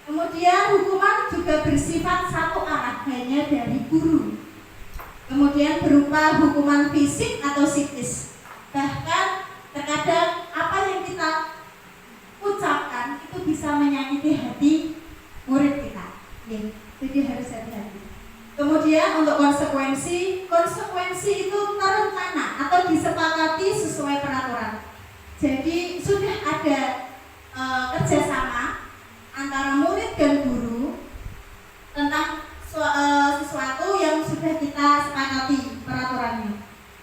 Kemudian hukuman juga bersifat satu arah, hanya dari guru. Kemudian berupa hukuman fisik atau psikis. Bahkan terkadang apa yang kita ucapkan itu bisa menyakiti hati murid kita. Jadi harus hati-hati. Kemudian untuk konsekuensi itu terencana atau disepakati sesuai peraturan. Jadi sudah ada kerjasama antara murid dan guru tentang sesuatu yang sudah kita sepakati peraturannya.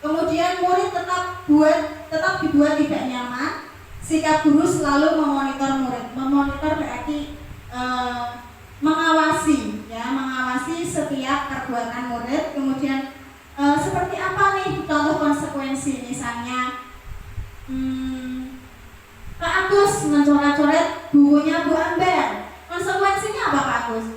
Kemudian murid tetap dibuat tidak nyaman. Sikap guru selalu memonitor murid. Memonitor berarti mengawasi setiap perbuatan murid. Kemudian seperti apa nih contoh konsekuensi, misalnya Pak Agus mencoret-coret bukunya Bu Amber. Konsekuensinya apa Pak Agus?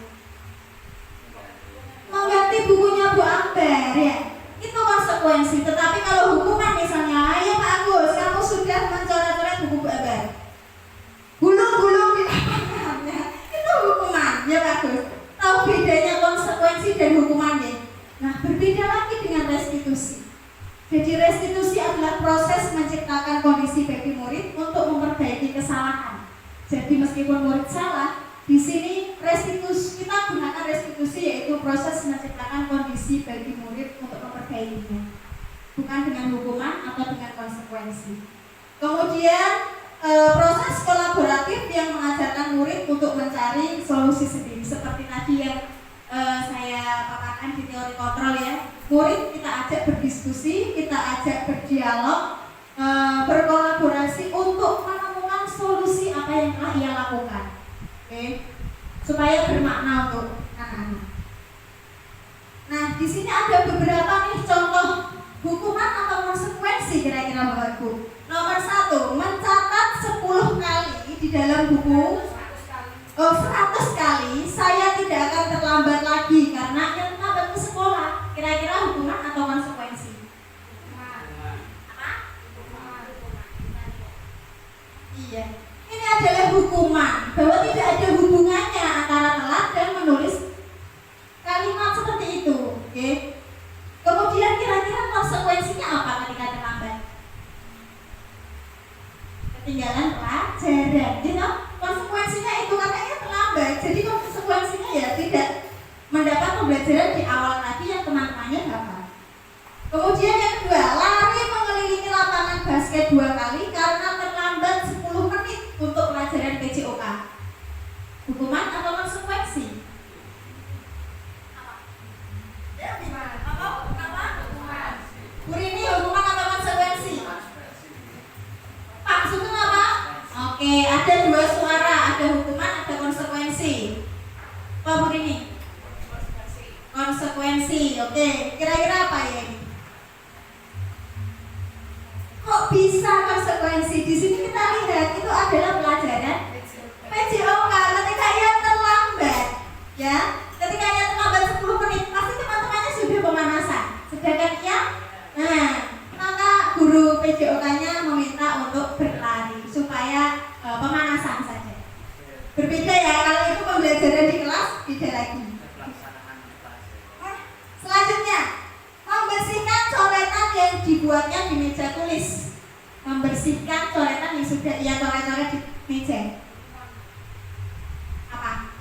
Mengganti bukunya Bu Amber ya. Itu konsekuensi. Tetapi kalau hukuman misalnya, ayo Pak Agus, kamu sudah mencoret-coret buku Bu Amber, gulung-gulung di lapangannya. Itu hukuman ya Pak Agus. Tahu bedanya konsekuensi dan hukumannya? Nah, berbeda lagi dengan restitusi. Jadi restitusi adalah proses menciptakan kondisi bagi murid untuk memperbaiki kesalahan. Jadi meskipun murid salah, di sini restitusi, kita gunakan restitusi yaitu proses menciptakan kondisi bagi murid untuk memperbaikinya, bukan dengan hukuman atau dengan konsekuensi. Kemudian proses kolaboratif yang mengajarkan murid untuk mencari solusi sendiri, seperti tadi yang saya paparkan di teori kontrol ya. Murid kita ajak berdiskusi, kita ajak berdialog, berkolaborasi untuk menemukan solusi apa yang telah ia lakukan. Oke, supaya bermakna untuk anak-anak. Nah, di sini ada beberapa nih contoh hukuman atau konsekuensi kira-kira Bapak Ibu. Nomor 1, mencatat 10 kali di dalam buku. 100 kali saya tidak akan terlambat lagi karena yang terlambat ke sekolah. Kira-kira hukuman atau konsekuensi? Apa? Iya. Ini adalah hukuman, bahwa tidak ada hubungannya antara telat dan menulis kalimat seperti itu. Oke. Kemudian kira-kira konsekuensinya apa ketika terlambat? Ketinggalan pelajaran. Konsekuensinya itu katanya terlambat. Jadi konsekuensinya ya tidak mendapat pembelajaran di awal tadi yang teman-temannya dapat. Kemudian yang kedua, lari mengelilingi lapangan basket 2 kali karena terlambat 10 menit untuk pelajaran PJOK. Hukuman atau konsekuensi? Apa? Bu Rini, hukuman atau konsekuensi? Pak Sugeng apa? Oke, ada 2 suara, ada hukuman, ada konsekuensi. Pak Bu Rini? Konsekuensi. Oke, kira-kira apa ya ini? Kok bisa konsekuensi? Di sini kita lihat itu adalah pelajaran PJOK. Ketika ia terlambat, ya, ketika ia terlambat 10 menit, pasti teman-temannya sudah pemanasan. Sedangkan ia, maka guru PJOK-nya meminta untuk berlari. membersihkan coretan yang sudah ia coret-coret di meja. Apa?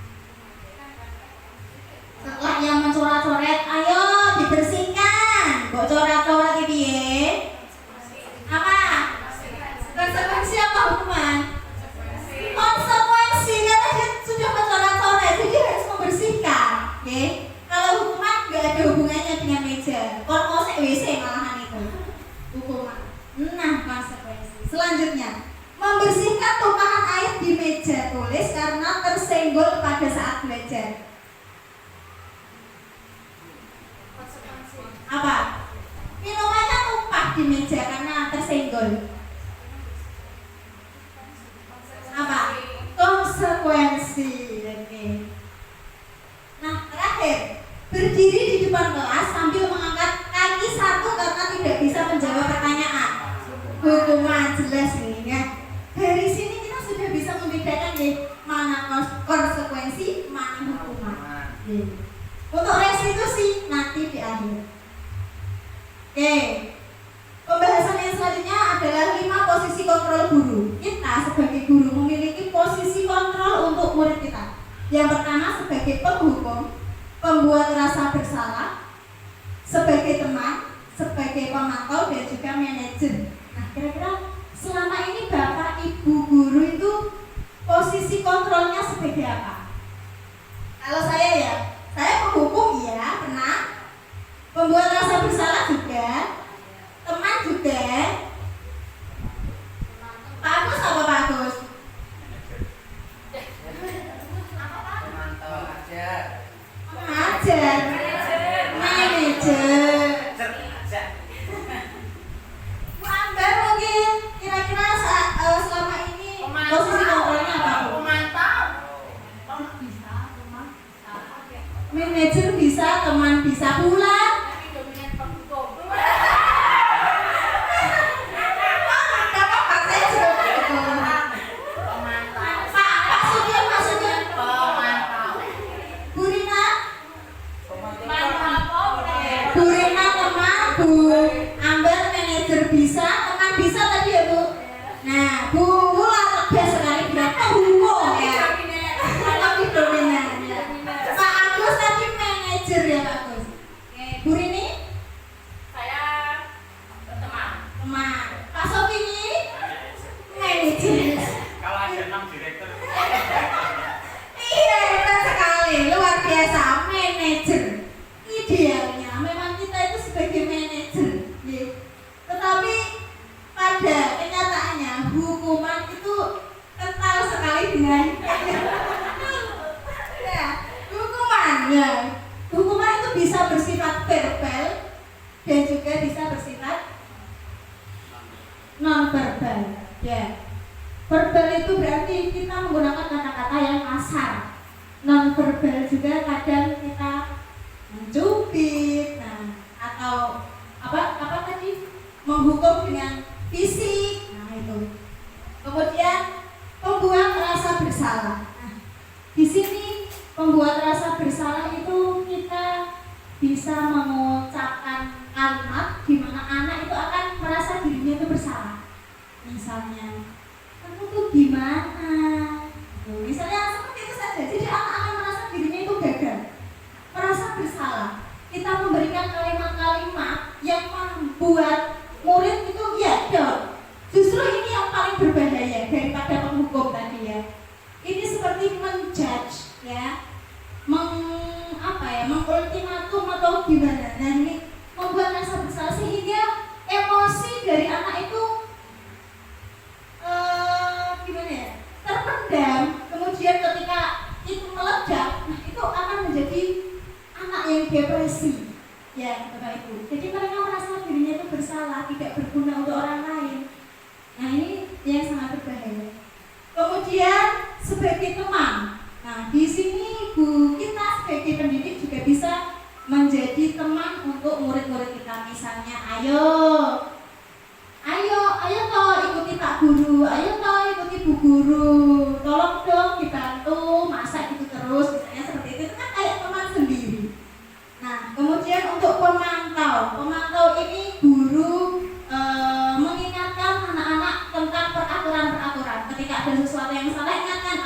Setelah yang mencoret-coret, ayo dibersihkan. Kok coret-coret ini ya? Apa? Konsekuensi apa hukuman? Konsekuensi karena dia sudah mencoret-coret, jadi harus membersihkan. Oke? Kalau hukuman nggak ada hubungannya dengan meja. Kalau mau WC malahan itu hukuman. Nah, konsekuensi. Selanjutnya, membersihkan tumpahan air di meja tulis karena tersenggol pada saat belajar. Apa? Minumannya tumpah di meja karena tersenggol. Apa? Konsekuensi. Oke. Nah, terakhir, berdiri di depan kelas sambil mengangkat kaki satu karena tidak bisa menjawab pertanyaan. Hukuman jelas nih ya. Dari sini kita sudah bisa membedakan nih mana konsekuensi, mana hukuman. Untuk restitusi nanti di akhir. Oke. Pembahasan yang selanjutnya adalah 5 posisi kontrol guru. Kita sebagai guru memiliki posisi kontrol untuk murid kita. Yang pertama sebagai penghukum, pembuat rasa bersalah, sebagai teman, sebagai pemantau, dan juga manajer. Nah, kira-kira selama ini Bapak Ibu guru itu posisi kontrolnya sebagai apa? Kalau saya ya, saya penghukum ya, pernah. Pembuat rasa bersalah juga, teman juga. Pak Agus apa Pak Agus? Pengajar, manajer. Bu Ambar mungkin kira-kira selama ini posisi kontrolnya apa Bu? Manajer bisa, teman bisa pula. Bu Ambar manajer bisa, teman bisa tadi ya Bu. Nah, Bu Wulan lebih sekali berapa hukum ya? Lebih dominan ya. Pak Agus tadi manajer ya Pak Agus. Oke, Bu Rini? Saya teman. Teman. Pak Sofi ini? Manajer. Kalau ada 6 direktur. Iya, hebat sekali, luar biasa, manajer. Idealnya memang kita itu sebagai manajer, ya. Tetapi pada kenyataannya hukuman itu kental sekali dengan ya, hukuman ya. Hukuman itu bisa bersifat verbal dan juga bisa bersifat non verbal, ya. Verbal itu berarti kita menggunakan kata-kata yang kasar. Non verbal juga kadang kita mencubit, nah, atau apa tadi, menghukum dengan fisik, nah itu. Kemudian pembuat rasa bersalah. Nah, di sini pembuat rasa bersalah itu kita bisa mengucapkan kalimat di mana anak itu akan merasa dirinya itu bersalah. Misalnya, kamu tuh gimana? Misalnya seperti itu saja. Jadi anak akan merasa dirinya itu gagal, merasa bersalah. Kita memberikan kalimat-kalimat yang membuat murid itu ya down. Justru ini yang paling berbahaya daripada penghukum tadi ya. Ini seperti menjudge ya, mengultimatum atau gimana. Nah, ini membuat rasa bersalah sehingga emosi dari anak itu gimana ya, terpendam. Kemudian ketika itu meledak, nah itu akan menjadi anak yang depresi ya Bapak Ibu. Jadi mereka merasa dirinya itu bersalah, tidak berguna untuk orang lain. Nah ini yang sangat berbahaya. Kemudian sebagai teman, nah di sini Bu kita sebagai pendidik juga bisa menjadi teman untuk murid-murid kita. Misalnya ayo toh ikuti Pak Guru, ayo toh ikuti Bu Guru, tolong dong dibantu masak gitu terus, misalnya seperti itu kan kayak teman sendiri. Nah kemudian untuk pemantau ini guru mengingatkan anak-anak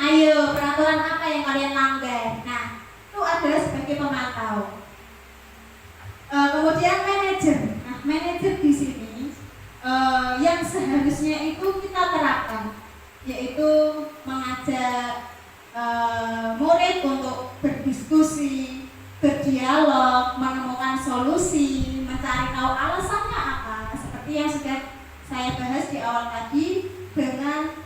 Ayo, peraturan apa yang kalian langgar? Nah, itu adalah sebagai pemantau. Kemudian manajer. Nah, manajer di sini yang seharusnya itu kita terapkan, yaitu mengajak murid untuk berdiskusi, berdialog, menemukan solusi, mencari tahu alasannya apa. Seperti yang sudah saya bahas di awal tadi dengan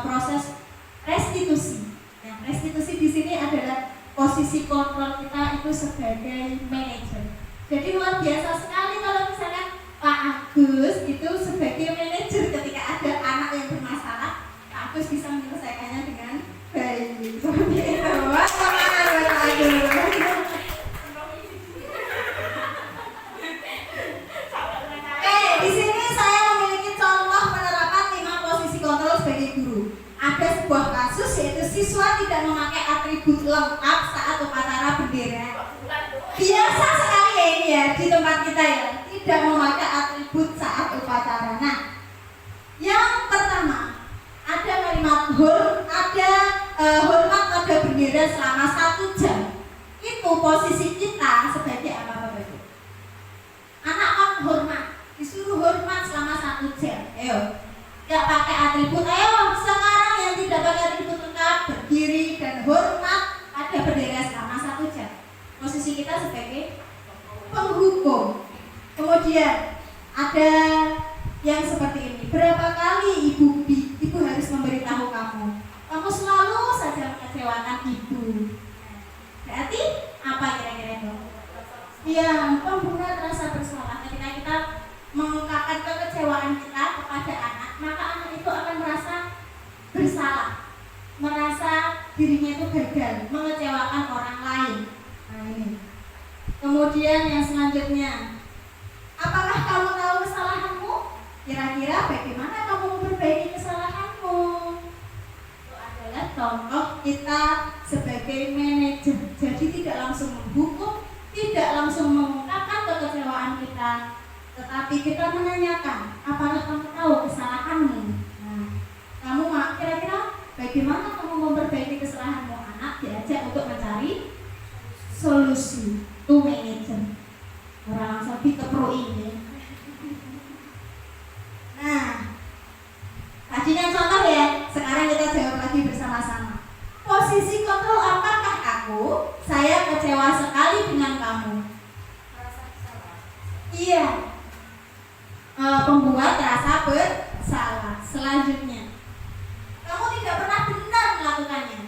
proses restitusi. Nah, restitusi di sini adalah posisi kontrol kita itu sebagai manajer. Jadi luar biasa sekali kalau misalkan Pak Agus itu sebagai manajer ketika ada anak yang bermasalah, Pak Agus bisa menyelesaikannya dengan baik. Seperti itu. Wah, semangat buat Pak Agus. Di sini saya memiliki contoh penerapan 5 posisi kontrol sebagai guru. Ada sebuah kasus yaitu siswa tidak memakai atribut lengkap saat upacara bendera. Biasa sekali ya ini ya di tempat kita ya, tidak memakai atribut saat upacara. Nah, yang pertama ada kalimat hormat pada bendera selama 1 jam. Itu posisi kita sebagai apa Bapak Ibu? Anak kan hormat, disuruh hormat selama 1 jam. Ayo, tidak pakai atribut. Ayo sekarang yang tidak pakai atribut lengkap berdiri dan hormat pada bendera selama 1 jam. Posisi kita sebagai penghukum. Kemudian ada yang seperti ini. Berapa kali ibu harus memberitahu kamu? Kamu selalu saja mengecewakan ibu. Berarti apa kira-kira itu? Ya, pembunuhan rasa bersalah. Ketika kita mengungkapkan kekecewaan kita kepada anak, maka anak itu akan merasa bersalah, merasa dirinya itu gagal, mengecewakan orang lain. Nah ini. Kemudian yang selanjutnya, apakah kamu tahu kesalahanmu? Kira-kira bagaimana kamu memperbaiki kesalahanmu? Itu adalah contoh kita sebagai manajer. Jadi tidak langsung menghukum, tidak langsung mengungkapkan kekecewaan kita, tetapi kita menanyakan, apakah kamu tahu kesalahanmu? Nah, kamu kira-kira bagaimana kamu memperbaiki kesalahanmu? Anak diajak untuk mencari solusi. Itu manajer. Orang langsung dikepro ini. Nah, tadi kan contoh ya. Sekarang kita jawab lagi bersama-sama. Posisi kontrol apakah aku? Saya kecewa sekali dengan kamu. Iya. Pembuat rasa bersalah. Selanjutnya, kamu tidak pernah benar melakukannya.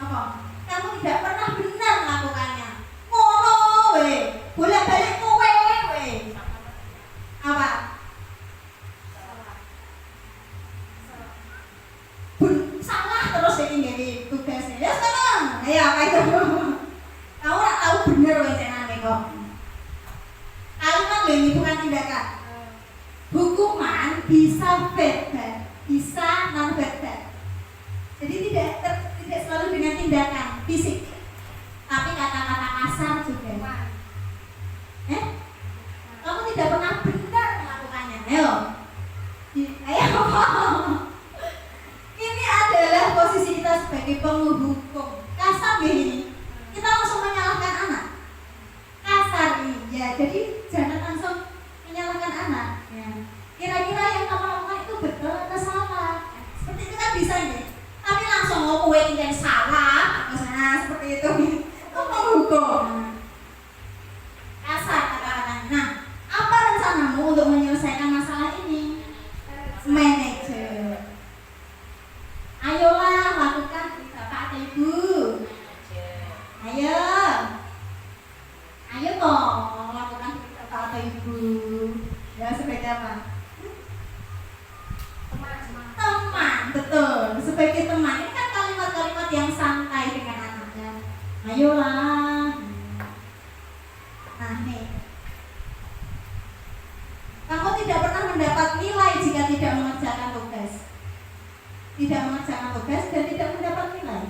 Apa? Kamu tidak pernah benar melakukannya. Ngono we, bolak-balik kowe we. Apa? Salah terus ini tugasnya. Ya senang. Ya apa itu? Kamu nggak tahu benar we jenenge kok. Kalimat ini bukan tindakan. Hukuman bisa verbal, bisa non verbal. Jadi tidak selalu dengan tindakan fisik, tapi kata-kata kasar juga. Kamu tidak pernah benar melakukannya. Ayo. Ini adalah posisi kita sebagai penghukum. Kasar ini, kita langsung menyalahkan anak. Kasar ini, ya. Jadi jangan langsung menyalahkan anak. Ya. Kira-kira yang kamu lakukan itu betul atau salah? Seperti itu kan bisa ya. Tapi langsung kowe yang salah, misalnya seperti itu. Itu menghukum. Kasar kata-katanya. Nah, apa rencanamu untuk menyelesaikan masalah ini? Manajer. Ayolah lakukan Bapak atau Ibu. Ayo. Ayo toh lakukan Bapak atau Ibu. Ya sebagai apa? Teman, betul. Sebagai teman, ini kan kalimat-kalimat yang santai dengan anaknya. Ayolah. Nah nih, kamu tidak pernah mendapat nilai jika tidak mengerjakan tugas. Tidak mengerjakan tugas dan tidak mendapat nilai.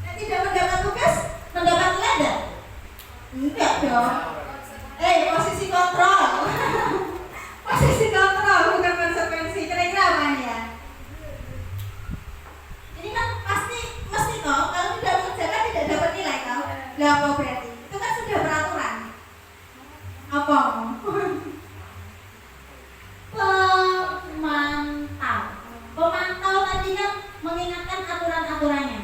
Dan tidak mendapat tugas, mendapat nilai enggak? Enggak dong. Posisi kontrol. posisi kontrol bukan konsekuensi. Kira-kira apa nih ya? Ini kan pasti mesti toh kalau tidak mengerjakan tidak dapat nilai toh. Lah apa berarti? Itu kan sudah peraturan. Apa? Pemantau tadi kan mengingatkan aturan-aturannya.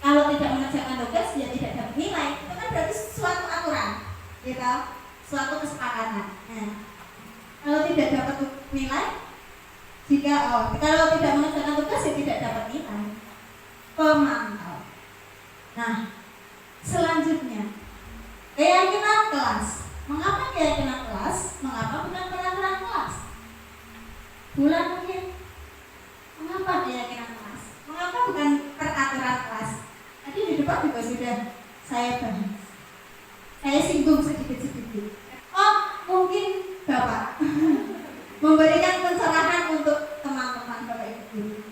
Kalau tidak mengerjakan tugas ya tidak dapat nilai. Itu kan berarti suatu aturan, gitu, suatu kesepakatan. Nah, kalau tidak dapat nilai, kalau tidak mengerjakan tugas ya tidak dapat nilai. Pemantau. Nah, selanjutnya keyakinan kelas. Mengapa keyakinan kelas? Mengapa bukan peraturan kelas? Bulan mungkin. Mengapa keyakinan kelas? Mengapa bukan peraturan kelas? Tadi di depan juga sudah saya bahas. Saya singgung sedikit-sedikit. Oh, mungkin Bapak memberikan pencerahan untuk teman-teman Bapak Ibu.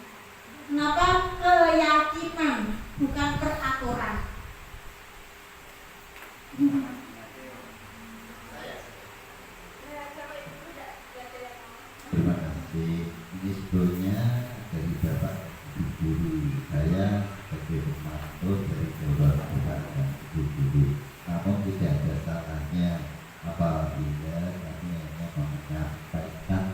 Kenapa keyakinan bukan peraturan? Terima kasih. Ini sebetulnya dari Bapak Ibu Guru, saya sebagai pemantau dari Dewan Tuhan dan Ibu Guru. Namun tidak ada salahnya apabila kami hanya menyampaikan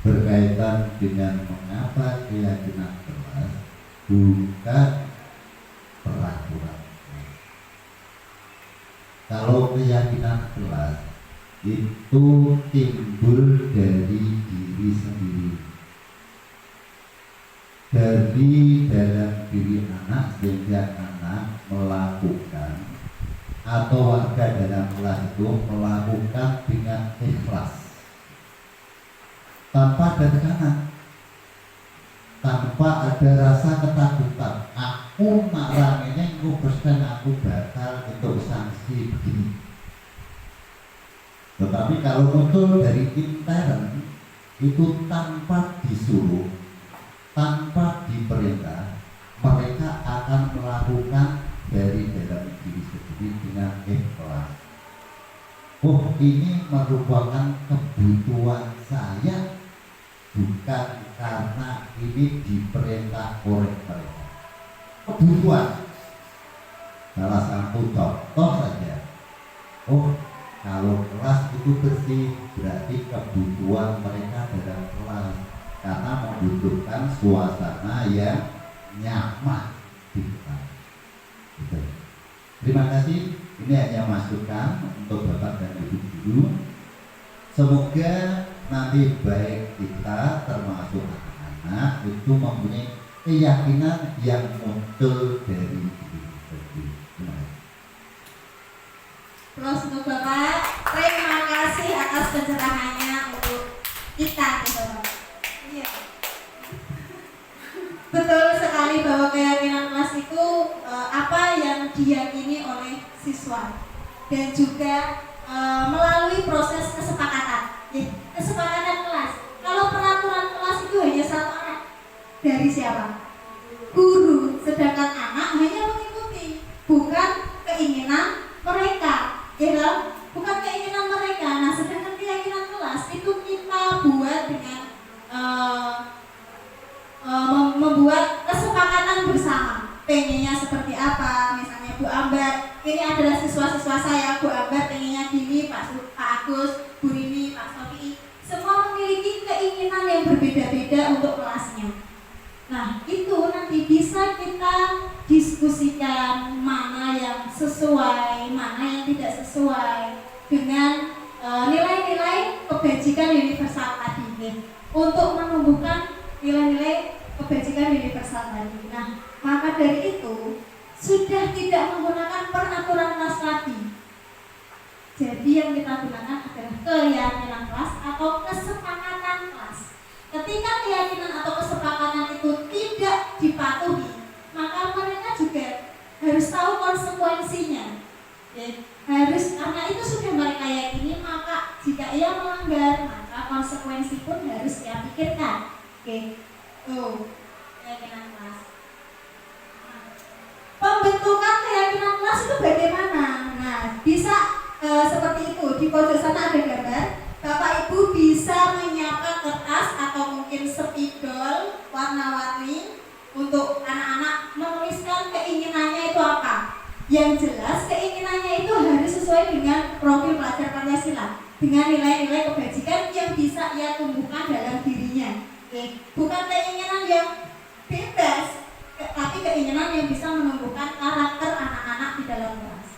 berkaitan dengan mengapa keyakinan kelas bukan peraturan. Kalau keyakinan kelas itu timbul dari diri sendiri, dari dalam diri anak, sehingga anak melakukan atau warga dalam kelas itu melakukan dengan ikhlas, tanpa ada tekanan, tanpa ada rasa ketakutan. Aku marah ini, aku bakal untuk sanksi begini. Tetapi kalau muncul dari intern itu tanpa disuruh, tanpa diperintah, mereka akan melakukan dari dalam diri sendiri dengan ikhlas. Oh, ini merupakan kebutuhan saya, bukan karena ini diperintah oleh mereka. Kebutuhan. Salah satu contoh saja. Oh, kalau kelas itu bersih, berarti kebutuhan mereka dalam kelas, karena membutuhkan suasana yang nyaman di kelas. Gitu. Terima kasih. Ini hanya masukan untuk Bapak dan Ibu Guru. Semoga nanti baik kita termasuk anak-anak itu mempunyai keyakinan yang muncul dari diri sendiri. Terima kasih. Terus untuk Bapak, terima kasih atas pencerahannya untuk kita, Bapak. Iya. Betul sekali bahwa keyakinan kelas itu apa yang diyakini oleh siswa dan juga melalui proses kesepakatan. Kesepakatan kelas. Kalau peraturan kelas itu hanya satu anak, dari siapa? Guru. Sedangkan anak hanya mengikuti, bukan keinginan mereka. Ya, bukan keinginan mereka. Nah, sedangkan keyakinan kelas itu kita buat dengan membuat kesepakatan bersama. Pengennya seperti apa? Misalnya Bu Ambar, ini adalah siswa-siswa saya. Bu Ambar pengennya gini, Pak Agus, Bu Rini, Pak Sofi. Semua memiliki keinginan yang berbeda-beda untuk kelasnya. Nah, itu nanti bisa kita diskusikan mana yang sesuai, mana yang tidak sesuai dengan nilai-nilai kebajikan universal tadi, untuk menumbuhkan nilai-nilai kebajikan universal tadi. Nah, maka dari itu sudah tidak menggunakan peraturan kelas lagi. Jadi yang kita gunakan adalah keyakinan kelas atau kesepakatan kelas. Ketika keyakinan atau kesepakatan itu tidak dipatuhi, maka mereka juga harus tahu konsekuensinya. Harus, karena itu sudah mereka yakini, maka jika ia melanggar, maka konsekuensi pun harus ia pikirkan. Oke, tuh keyakinan kelas. Pembentukan keyakinan kelas itu bagaimana? Nah, bisa seperti itu. Di pojok sana ada gambar. warna-warni untuk anak-anak menuliskan keinginannya itu apa. Yang jelas keinginannya itu harus sesuai dengan profil pelajar Pancasila, dengan nilai-nilai kebajikan yang bisa ia tumbuhkan dalam dirinya. Bukan keinginan yang bebas, tapi keinginan yang bisa menumbuhkan karakter anak-anak di dalam kelas.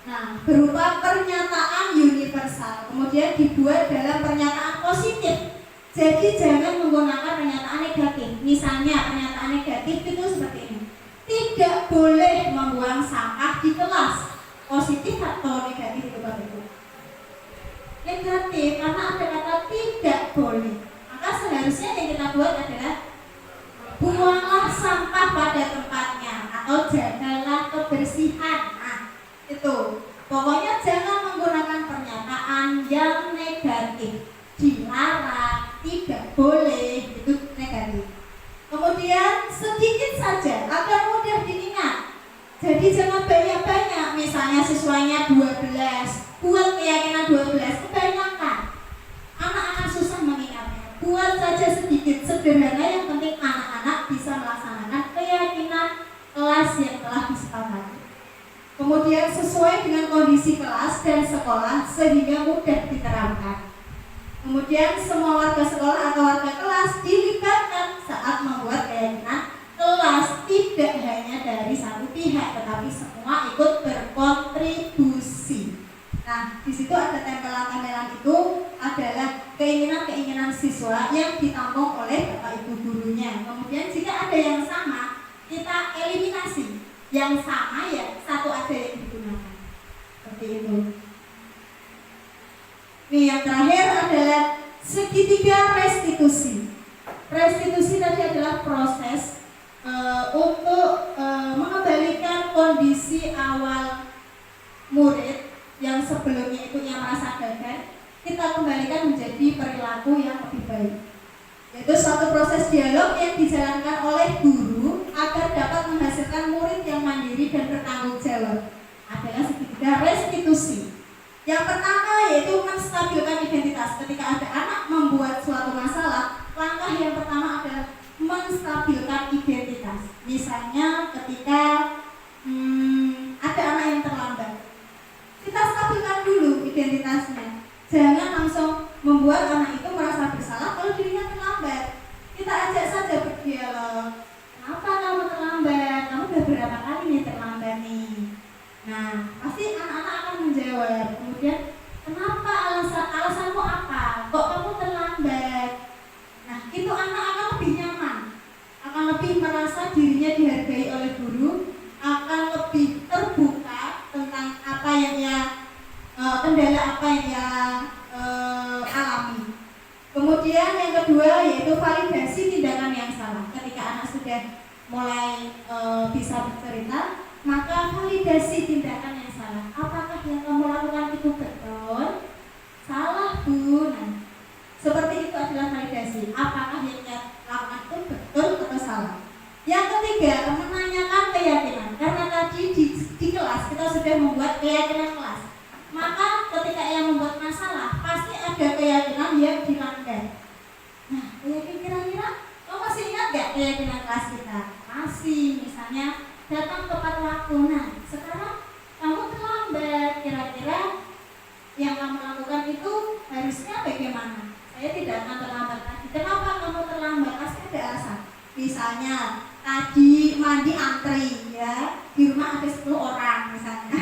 Nah, berupa pernyataan universal, kemudian dibuat dalam pernyataan positif. Jadi jangan menggunakan pernyataan negatif. Misalnya pernyataan negatif itu seperti ini: tidak boleh membuang sampah di kelas. Positif atau negatif itu Bapak Ibu? Negatif, karena ada kata tidak boleh. Maka seharusnya yang kita buat adalah buanglah sampah pada tempatnya atau jagalah kebersihan. Nah, itu. Pokoknya jangan menggunakan pernyataan yang negatif. Dilarang, tidak boleh, itu negatif. Kemudian sedikit saja agar mudah diingat. Jadi jangan banyak-banyak. Misalnya siswanya 12, buat keyakinan 12, kebanyakan. Anak-anak susah mengingatnya. Buat saja sedikit, sederhana, yang penting anak-anak bisa melaksanakan keyakinan kelas yang telah disepakati. Kemudian sesuai dengan kondisi kelas dan sekolah sehingga mudah diterapkan. Kemudian semua warga sekolah atau warga kelas dilibatkan saat membuat keyakinan kelas, tidak hanya dari satu pihak, tetapi semua ikut berkontribusi. Nah, di situ ada tempelan-tempelan itu adalah keinginan-keinginan siswa yang ditampung oleh Bapak Ibu gurunya. Kemudian jika ada yang sama, kita eliminasi. Yang sama ya satu aja yang digunakan. Seperti itu. Nih, yang terakhir adalah segitiga restitusi. Restitusi tadi adalah proses untuk mengembalikan kondisi awal murid yang sebelumnya itu yang merasa gagal, kita kembalikan menjadi perilaku yang lebih baik. Yaitu suatu proses dialog yang dijalankan oleh guru agar dapat menghasilkan murid yang mandiri dan bertanggung jawab. Adalah segitiga restitusi. Yang pertama yaitu menstabilkan identitas. Ketika ada anak membuat suatu masalah, langkah yang pertama adalah menstabilkan identitas. Misalnya ketika ada anak yang terlambat, kita stabilkan dulu identitasnya. Jangan langsung membuat anak itu merasa bersalah kalau dirinya terlambat. Kita ajak saja berdialog. Kenapa kamu terlambat? Kamu udah berapa kali nih terlambat nih? Nah, pasti anak-anak akan menjawab. Kemudian, kenapa alasanmu apa? Kok kamu terlambat? Nah, itu anak akan lebih nyaman, akan lebih merasa dirinya dihargai oleh guru, akan lebih terbuka tentang apa yang ia kendala apa yang ia alami. Kemudian yang kedua yaitu validasi tindakan yang salah. Ketika anak sudah mulai bisa bercerita, maka validasi tindakan yang salah. Apakah yang kamu lakukan itu betul? Salah, Bu. Nah, seperti itu adalah validasi. Apakah yang ia lakukan itu betul atau salah? Yang ketiga, menanyakan keyakinan. Karena tadi di kelas kita sudah membuat keyakinan kelas. Maka ketika ia membuat masalah, pasti ada keyakinan yang dilanggar. Nah, kira-kira kamu masih ingat gak keyakinan kelas kita? Masih, misalnya datang tepat waktu. Nah, sekarang kamu terlambat. Kira-kira yang kamu lakukan itu harusnya bagaimana? Saya tidak akan terlambat lagi. Kenapa kamu terlambat? Pasti ada alasan. Misalnya tadi mandi antri, ya, di rumah ada 10 orang misalnya.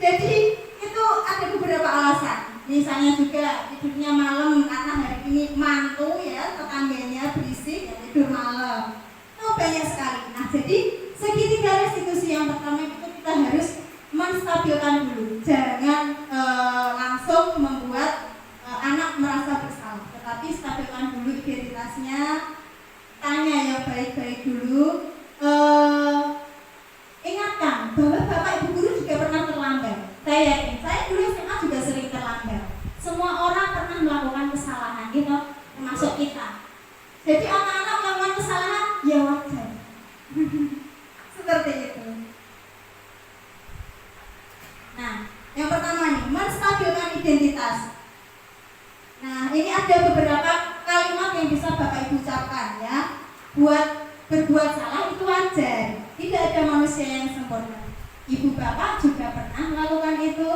Jadi itu ada beberapa alasan. Misalnya juga tidurnya malam karena hari ini mantu, ya, tetangganya berisik, ya, tidur malam. Itu banyak sekali. Nah, jadi segitiga restitusi yang pertama itu kita harus menstabilkan dulu. Jangan langsung membuat anak merasa bersalah, tetapi stabilkan dulu identitasnya. Tanya yang baik-baik dulu. Ingatkan bahwa Bapak Ibu guru juga pernah terlambat. Saya yakin, saya dulu SMA juga sering terlambat. Semua orang pernah melakukan kesalahan, gitu, termasuk kita. Jadi anak-anak melakukan kesalahan, ya wajar. Seperti itu. Nah, yang pertama nih, menstabilkan identitas. Nah, ini ada beberapa kalimat yang bisa Bapak Ibu ucapkan, ya, buat berbuat salah itu wajar. Tidak ada manusia yang sempurna. Ibu bapak juga pernah melakukan itu.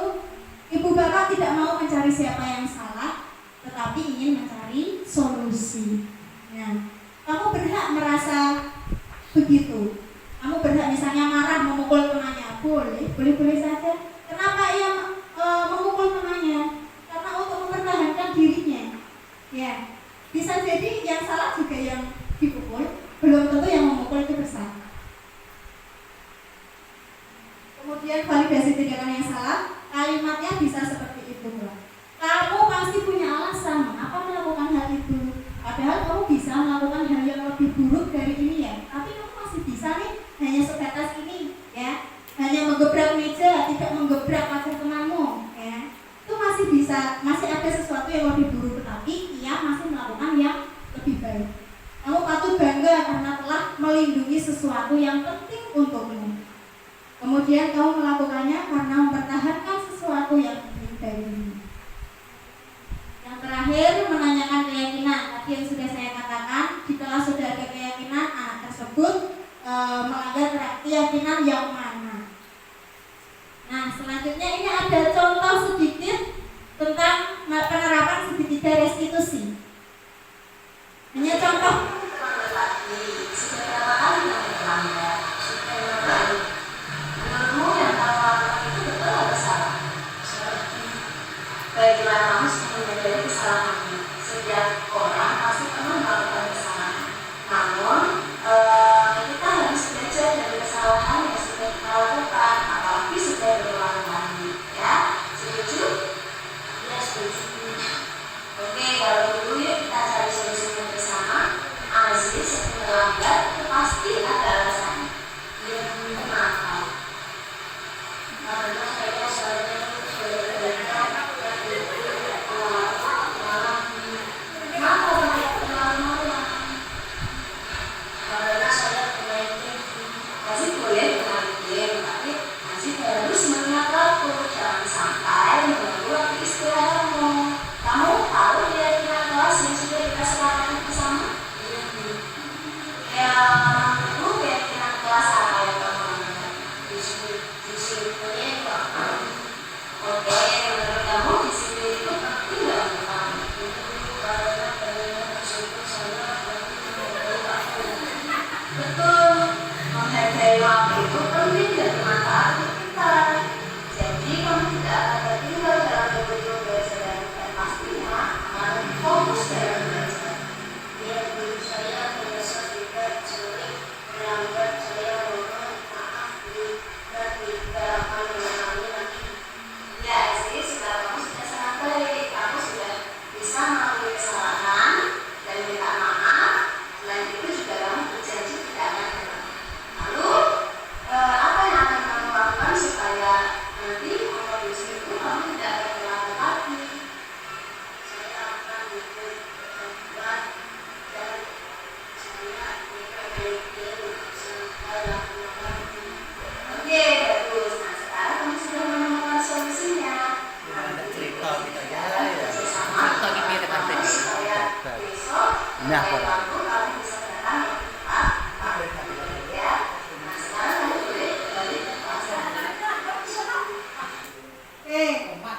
Ibu bapak tidak mau mencari siapa yang salah, tetapi ingin mencari solusi. Nah, kamu berhak merasa begitu. Kamu berhak misalnya marah memukul temannya, boleh saja. Kenapa ia memukul temannya? Karena untuk mempertahankan dirinya. Ya, bisa jadi yang salah juga yang dipukul, belum tentu yang memukul itu bersalah. Kemudian validasi tindakan yang salah, kalimatnya bisa seperti itu. Kamu pasti punya alasan mengapa melakukan hal itu. Padahal kamu bisa melakukan hal yang lebih buruk dari ini ya. Tapi kamu masih bisa nih, hanya sebatas ini ya. Hanya menggebrak meja, tidak menggebrak wajah temanmu ya. Itu masih bisa, masih ada sesuatu yang lebih buruk, tetapi ia masih melakukan yang lebih baik. Kamu patut bangga karena telah melindungi sesuatu yang penting untukmu. Kemudian kamu melakukannya karena mempertahankan sesuatu yang penting bagimu. Yang terakhir, menanyakan keyakinan. Tadi yang sudah saya katakan, jika sudah ada keyakinan anak tersebut melanggar keyakinan yang mana. Nah, selanjutnya ini ada contoh sedikit tentang penerapan segitiga restitusi. Hanya contoh. Baiklah, kamu sudah menyadari kesalahanmu. Setiap orang pasti pernah melakukan kesalahan. Namun, kita harus belajar dari kesalahan yang sudah kita lakukan, apalagi sudah berulang kali. Ya, setuju? Ya, setuju. Oke, kalau dulu yuk kita cari solusinya bersama. Aziz yang terlambat itu pasti ada alasannya. Dia kenapa? Karena saya soalnya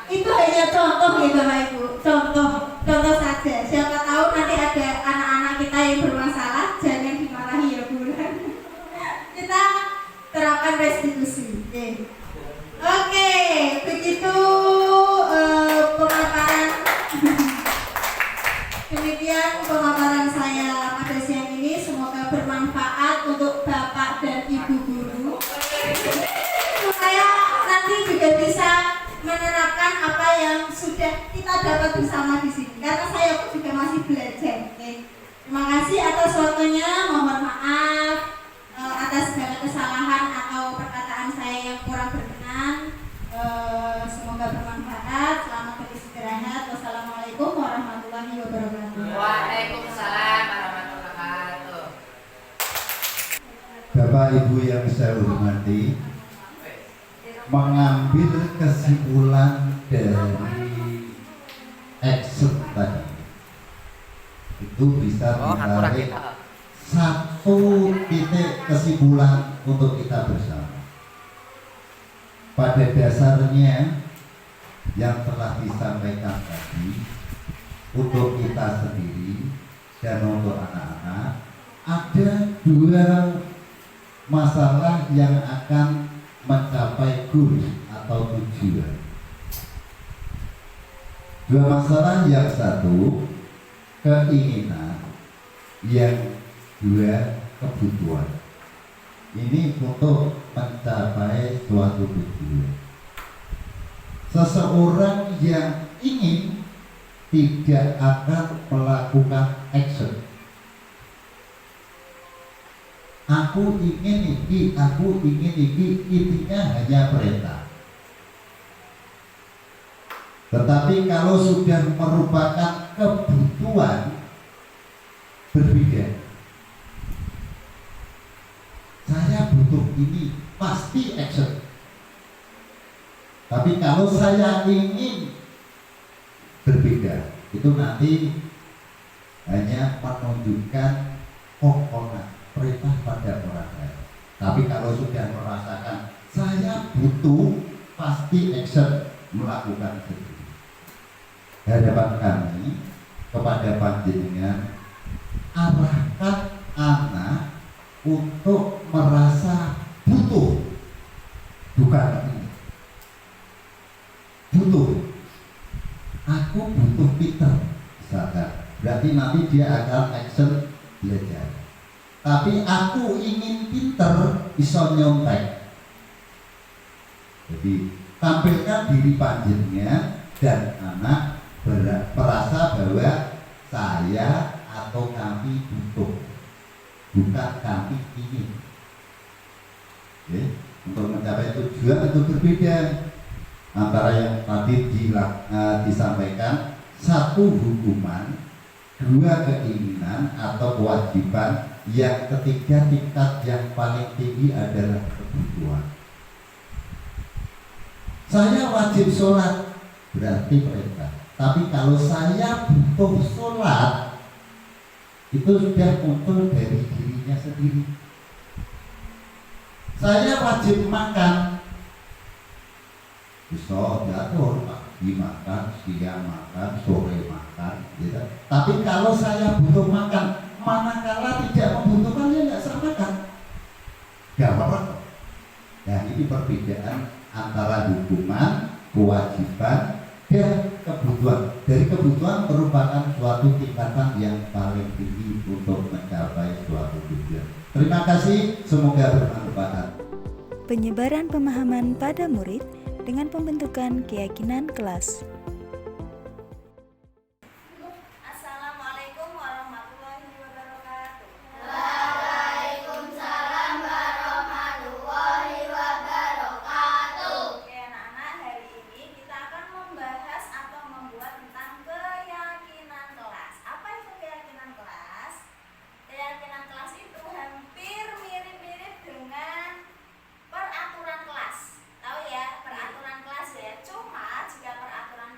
itu hanya contoh ya Bapak Ibu, contoh saja. Siapa tahu nanti ada anak-anak kita yang bermasalah, jangan dimarahi ya Bu. Kita terapkan restitusi. Oke, begitu pemaparan. Demikian pemaparan saya pada siang ini. Semoga bermanfaat untuk Bapak dan Ibu guru, supaya nanti juga bisa menerapkan apa yang sudah kita dapat bersama di sini. Karena saya pun juga masih belajar. Terima kasih atas waktunya. Mohon maaf atas segala kesalahan atau perkataan saya yang kurang berkenan. Semoga bermanfaat. Selamat beristirahat. Wassalamualaikum warahmatullahi wabarakatuh. Waalaikumsalam warahmatullahi wabarakatuh. Bapak Ibu yang saya hormati, mengambil kesimpulan dari exit tadi itu bisa ditarik satu titik kesimpulan untuk kita bersama. Pada dasarnya yang telah disampaikan tadi untuk kita sendiri dan untuk anak-anak, ada dua masalah yang akan mencapai goal atau tujuan. Dua masalah, yang satu keinginan, yang dua kebutuhan. Ini untuk mencapai suatu tujuan. Seseorang yang ingin tidak akan melakukan action. Aku ingin ini, aku ingin ini, intinya hanya perintah. Tetapi kalau sudah merupakan kebutuhan, berbeda. Saya butuh ini, pasti action. Tapi kalau saya ingin, berbeda. Itu nanti hanya menunjukkan kokonan perintah pada orang lain. Tapi kalau sudah merasakan saya butuh, pasti action, melakukan sendiri. Hadapan kami kepada panjenengan, arahkan anak untuk merasa butuh, bukan ini. Butuh. Aku butuh Peter, misalkan. Berarti nanti dia akan action belajar. Tapi aku ingin pinter, bisa nyontek. Jadi tampilkan diri panjenengan dan anak merasa bahwa saya atau kami butuh, bukan kami ingin. Oke? Untuk mencapai tujuan itu berbeda antara yang tadi disampaikan, satu hukuman, dua keinginan atau kewajiban, yang ketiga tingkat yang paling tinggi adalah kebutuhan. Saya wajib sholat, berarti perintah. Tapi kalau saya butuh sholat, itu sudah muncul dari dirinya sendiri. Saya wajib makan, bisa diatur, pagi makan, siang makan, sore makan, gitu. Tapi kalau saya butuh makan, manakala tidak membutuhkan, ya nggak usah makan. Gak apa-apa. Nah, ini perbedaan antara hukuman, kewajiban, dan kebutuhan. Dari kebutuhan merupakan suatu tingkatan yang paling tinggi untuk mencapai suatu tujuan. Terima kasih, semoga bermanfaat. Penyebaran pemahaman pada murid dengan pembentukan keyakinan kelas. Assalamualaikum warahmatullahi wabarakatuh. Waalaikumsalam warahmatullahi wabarakatuh. Oke anak-anak, hari ini kita akan membahas atau membuat tentang keyakinan kelas. Apa itu keyakinan kelas? Keyakinan kelas itu hampir mirip-mirip dengan peraturan kelas. Tahu ya, peraturan kelas ya. Cuma jika peraturan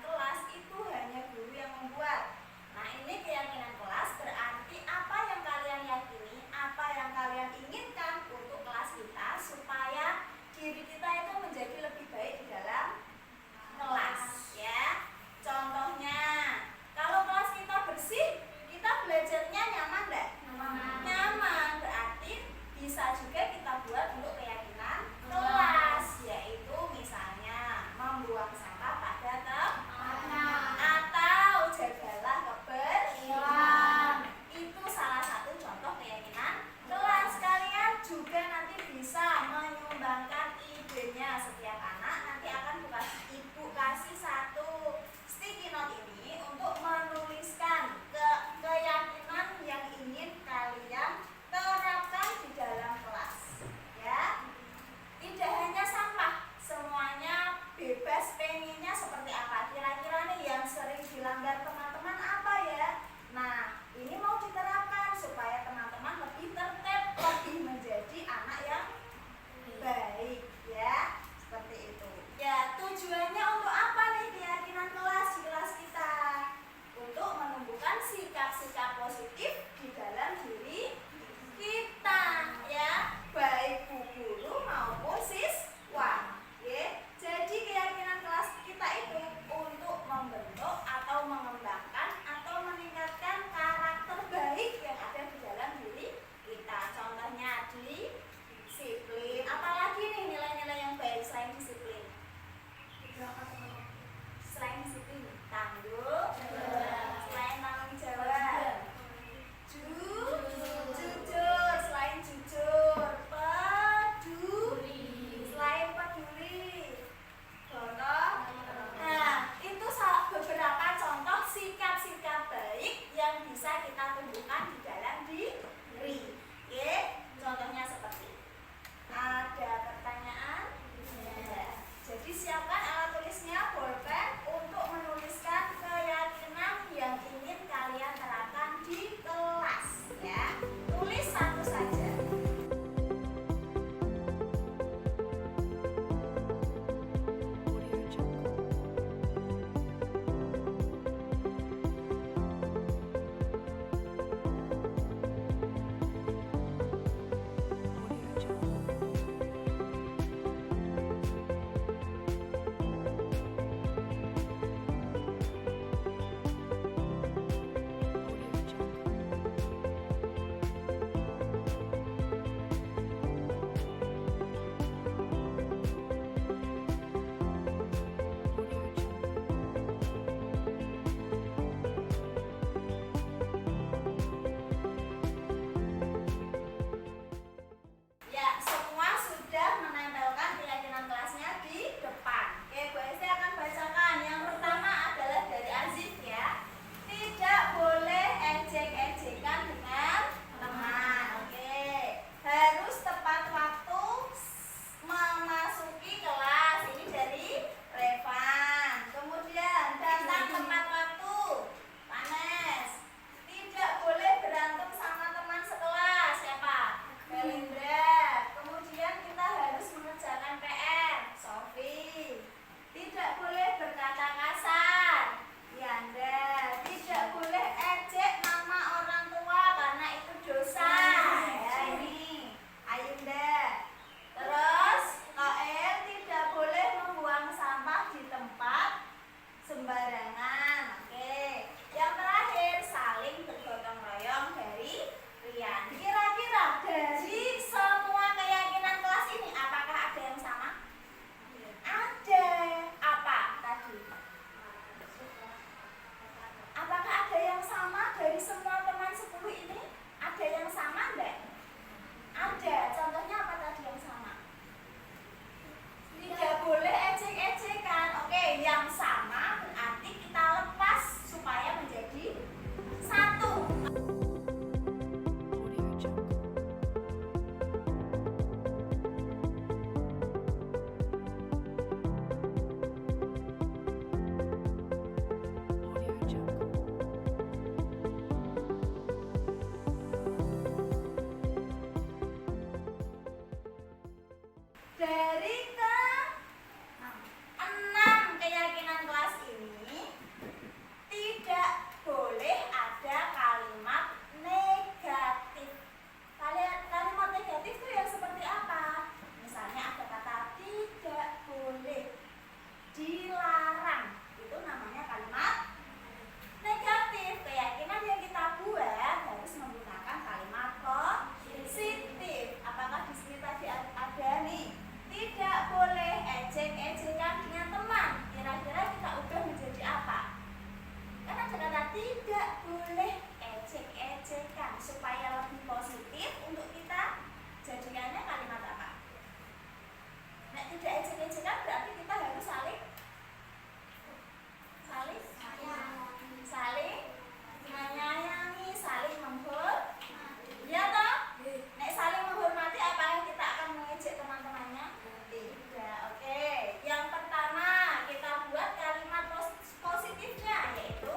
Dari ke-6 keyakinan kelas ini, tidak boleh ada kalimat negatif. Kalimat negatif itu yang seperti apa? Misalnya ada kata tidak boleh, dilarang, itu namanya kalimat negatif. Keyakinan yang kita buat harus menggunakan kalimat positif. Apakah di sini tadi ada nih, tidak boleh ejek-ejekan dengan teman. Kira-kira kita ubah menjadi apa? Kan ada kata tidak boleh ejek-ejekan. Supaya lebih positif untuk kita jadikannya kalimat apa? Nah, tidak ejek-ejekan berarti kita harus saling menyayangi, saling menghormati. Ya toh? Nek saling menghormati, apakah kita akan mengejek teman-temannya? Tidak. Oke. Yang pertama, kita buat kalimat positifnya, yaitu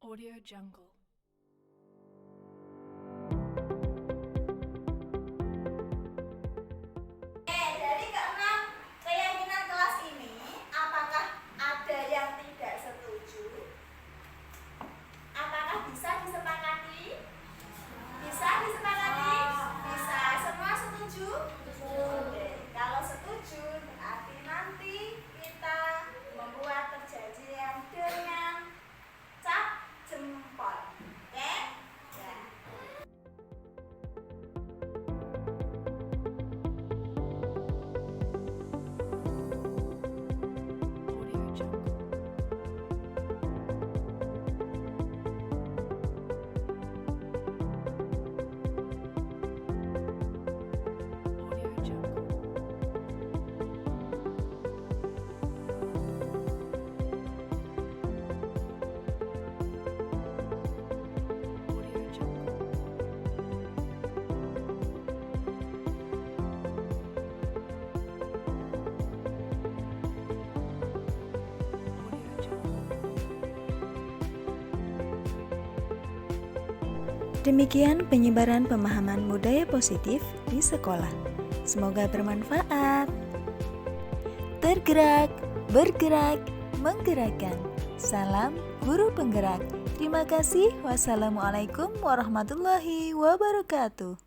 Audio Jungle. dari ke-6 keyakinan kelas ini, apakah ada yang tidak setuju? Apakah bisa disepakati? Bisa disepakati? Bisa. Semua setuju? Oke. Kalau setuju, berarti nanti kita membuat perjanjian dengan cap jempol. Oke? Ya. Audio Jungle. Audio Jungle. Audio Jungle. Audio Jungle. Demikian penyebaran pemahaman budaya positif di sekolah. Semoga bermanfaat. Tergerak, bergerak, menggerakkan. Salam guru penggerak. Terima kasih. Wassalamualaikum warahmatullahi wabarakatuh.